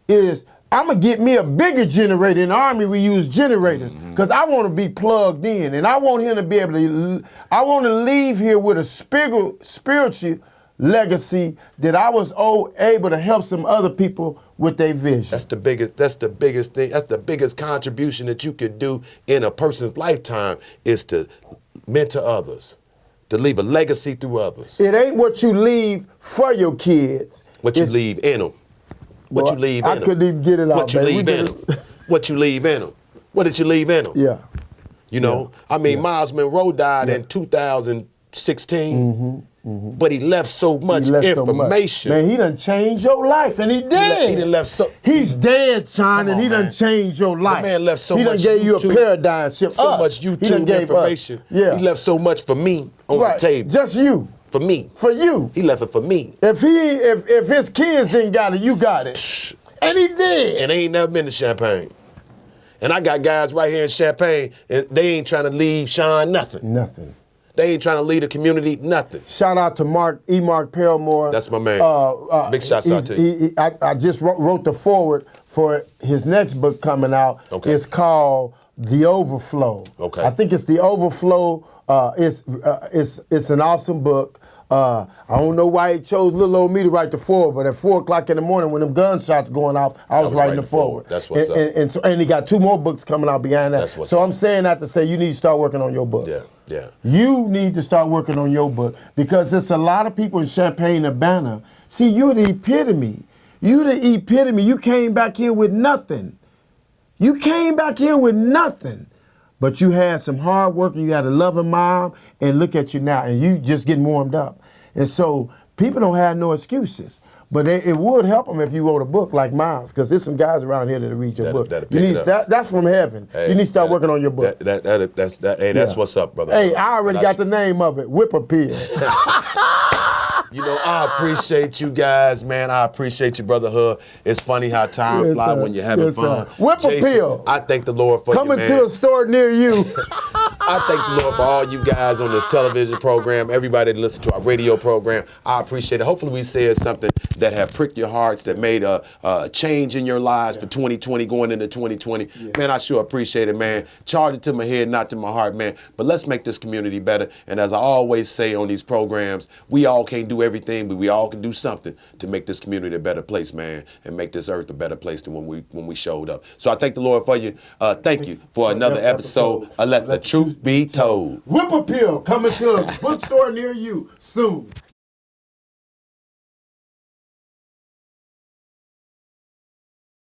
Speaker 2: is I'm going to get me a bigger generator. In the Army, we use generators because I want to be plugged in. And I want him to be able to, I want to leave here with a spiritual legacy that I was able to help some other people with their vision.
Speaker 1: That's the biggest thing. That's the biggest contribution that you could do in a person's lifetime is to mentor others, to leave a legacy through others.
Speaker 2: It ain't what you leave for your kids.
Speaker 1: What you leave in them. What you leave in them.
Speaker 2: I couldn't even get it out.
Speaker 1: What you leave in them. What you leave in them. What did you leave in them?
Speaker 2: Yeah.
Speaker 1: Miles Monroe died in 2016, but he left so much information.
Speaker 2: Man, he done changed your life, and he did.
Speaker 1: He done left so.
Speaker 2: He's dead, Sean, and he done changed your life.
Speaker 1: The man left so much.
Speaker 2: He done gave you a paradigm shift.
Speaker 1: So much YouTube information.
Speaker 2: Yeah.
Speaker 1: He left so much for me on the table.
Speaker 2: Just you.
Speaker 1: For me.
Speaker 2: For you.
Speaker 1: He left it for me.
Speaker 2: If his kids didn't got it, you got it. And he did.
Speaker 1: And they ain't never been to Champaign. And I got guys right here in Champaign, and they ain't trying to leave Sean nothing.
Speaker 2: Nothing.
Speaker 1: They ain't trying to lead the community nothing.
Speaker 2: Shout out to Mark Paramore.
Speaker 1: That's my man. Big shouts out to you.
Speaker 2: I just wrote the foreword for his next book coming out.
Speaker 1: Okay.
Speaker 2: It's called The Overflow.
Speaker 1: Okay.
Speaker 2: I think it's The Overflow. It's an awesome book. I don't know why he chose little old me to write the forward, but at 4 o'clock in the morning when them gunshots going off, I was writing the forward.
Speaker 1: That's what's up.
Speaker 2: And he got 2 more books coming out behind that.
Speaker 1: That's what's
Speaker 2: so
Speaker 1: up.
Speaker 2: I'm saying that to say you need to start working on your book.
Speaker 1: Yeah.
Speaker 2: You need to start working on your book because there's a lot of people in Champaign-Urbana. See, you're the epitome. You the epitome. You came back here with nothing. You came back here with nothing. But you had some hard work and you had a loving mom, and look at you now, and you just getting warmed up. And so people don't have no excuses. But it would help them if you wrote a book like mine, because there's some guys around here that read your book. You need that's from heaven.
Speaker 1: Hey,
Speaker 2: you need to start working on your book.
Speaker 1: That's what's up, brother.
Speaker 2: Hey, I already got the name of it, Whip Appeal.
Speaker 1: You know, I appreciate you guys, man. I appreciate you, Brother Hood. It's funny how time flies when you're having fun.
Speaker 2: Whip Appeal.
Speaker 1: I thank the Lord for
Speaker 2: Coming
Speaker 1: you, man.
Speaker 2: to a store near you.
Speaker 1: I thank the Lord for all you guys on this television program, everybody that listens to our radio program. I appreciate it. Hopefully we said something that have pricked your hearts, that made a change in your lives for 2020, going into 2020. Yeah. Man, I sure appreciate it, man. Charge it to my head, not to my heart, man. But let's make this community better. And as I always say on these programs, we all can't do everything, but we all can do something to make this community a better place, man, and make this earth a better place than when we showed up. So I thank the Lord for you. Thank you for another episode of Let the Truth Be Told.
Speaker 2: Whip Appeal coming to a bookstore near you soon.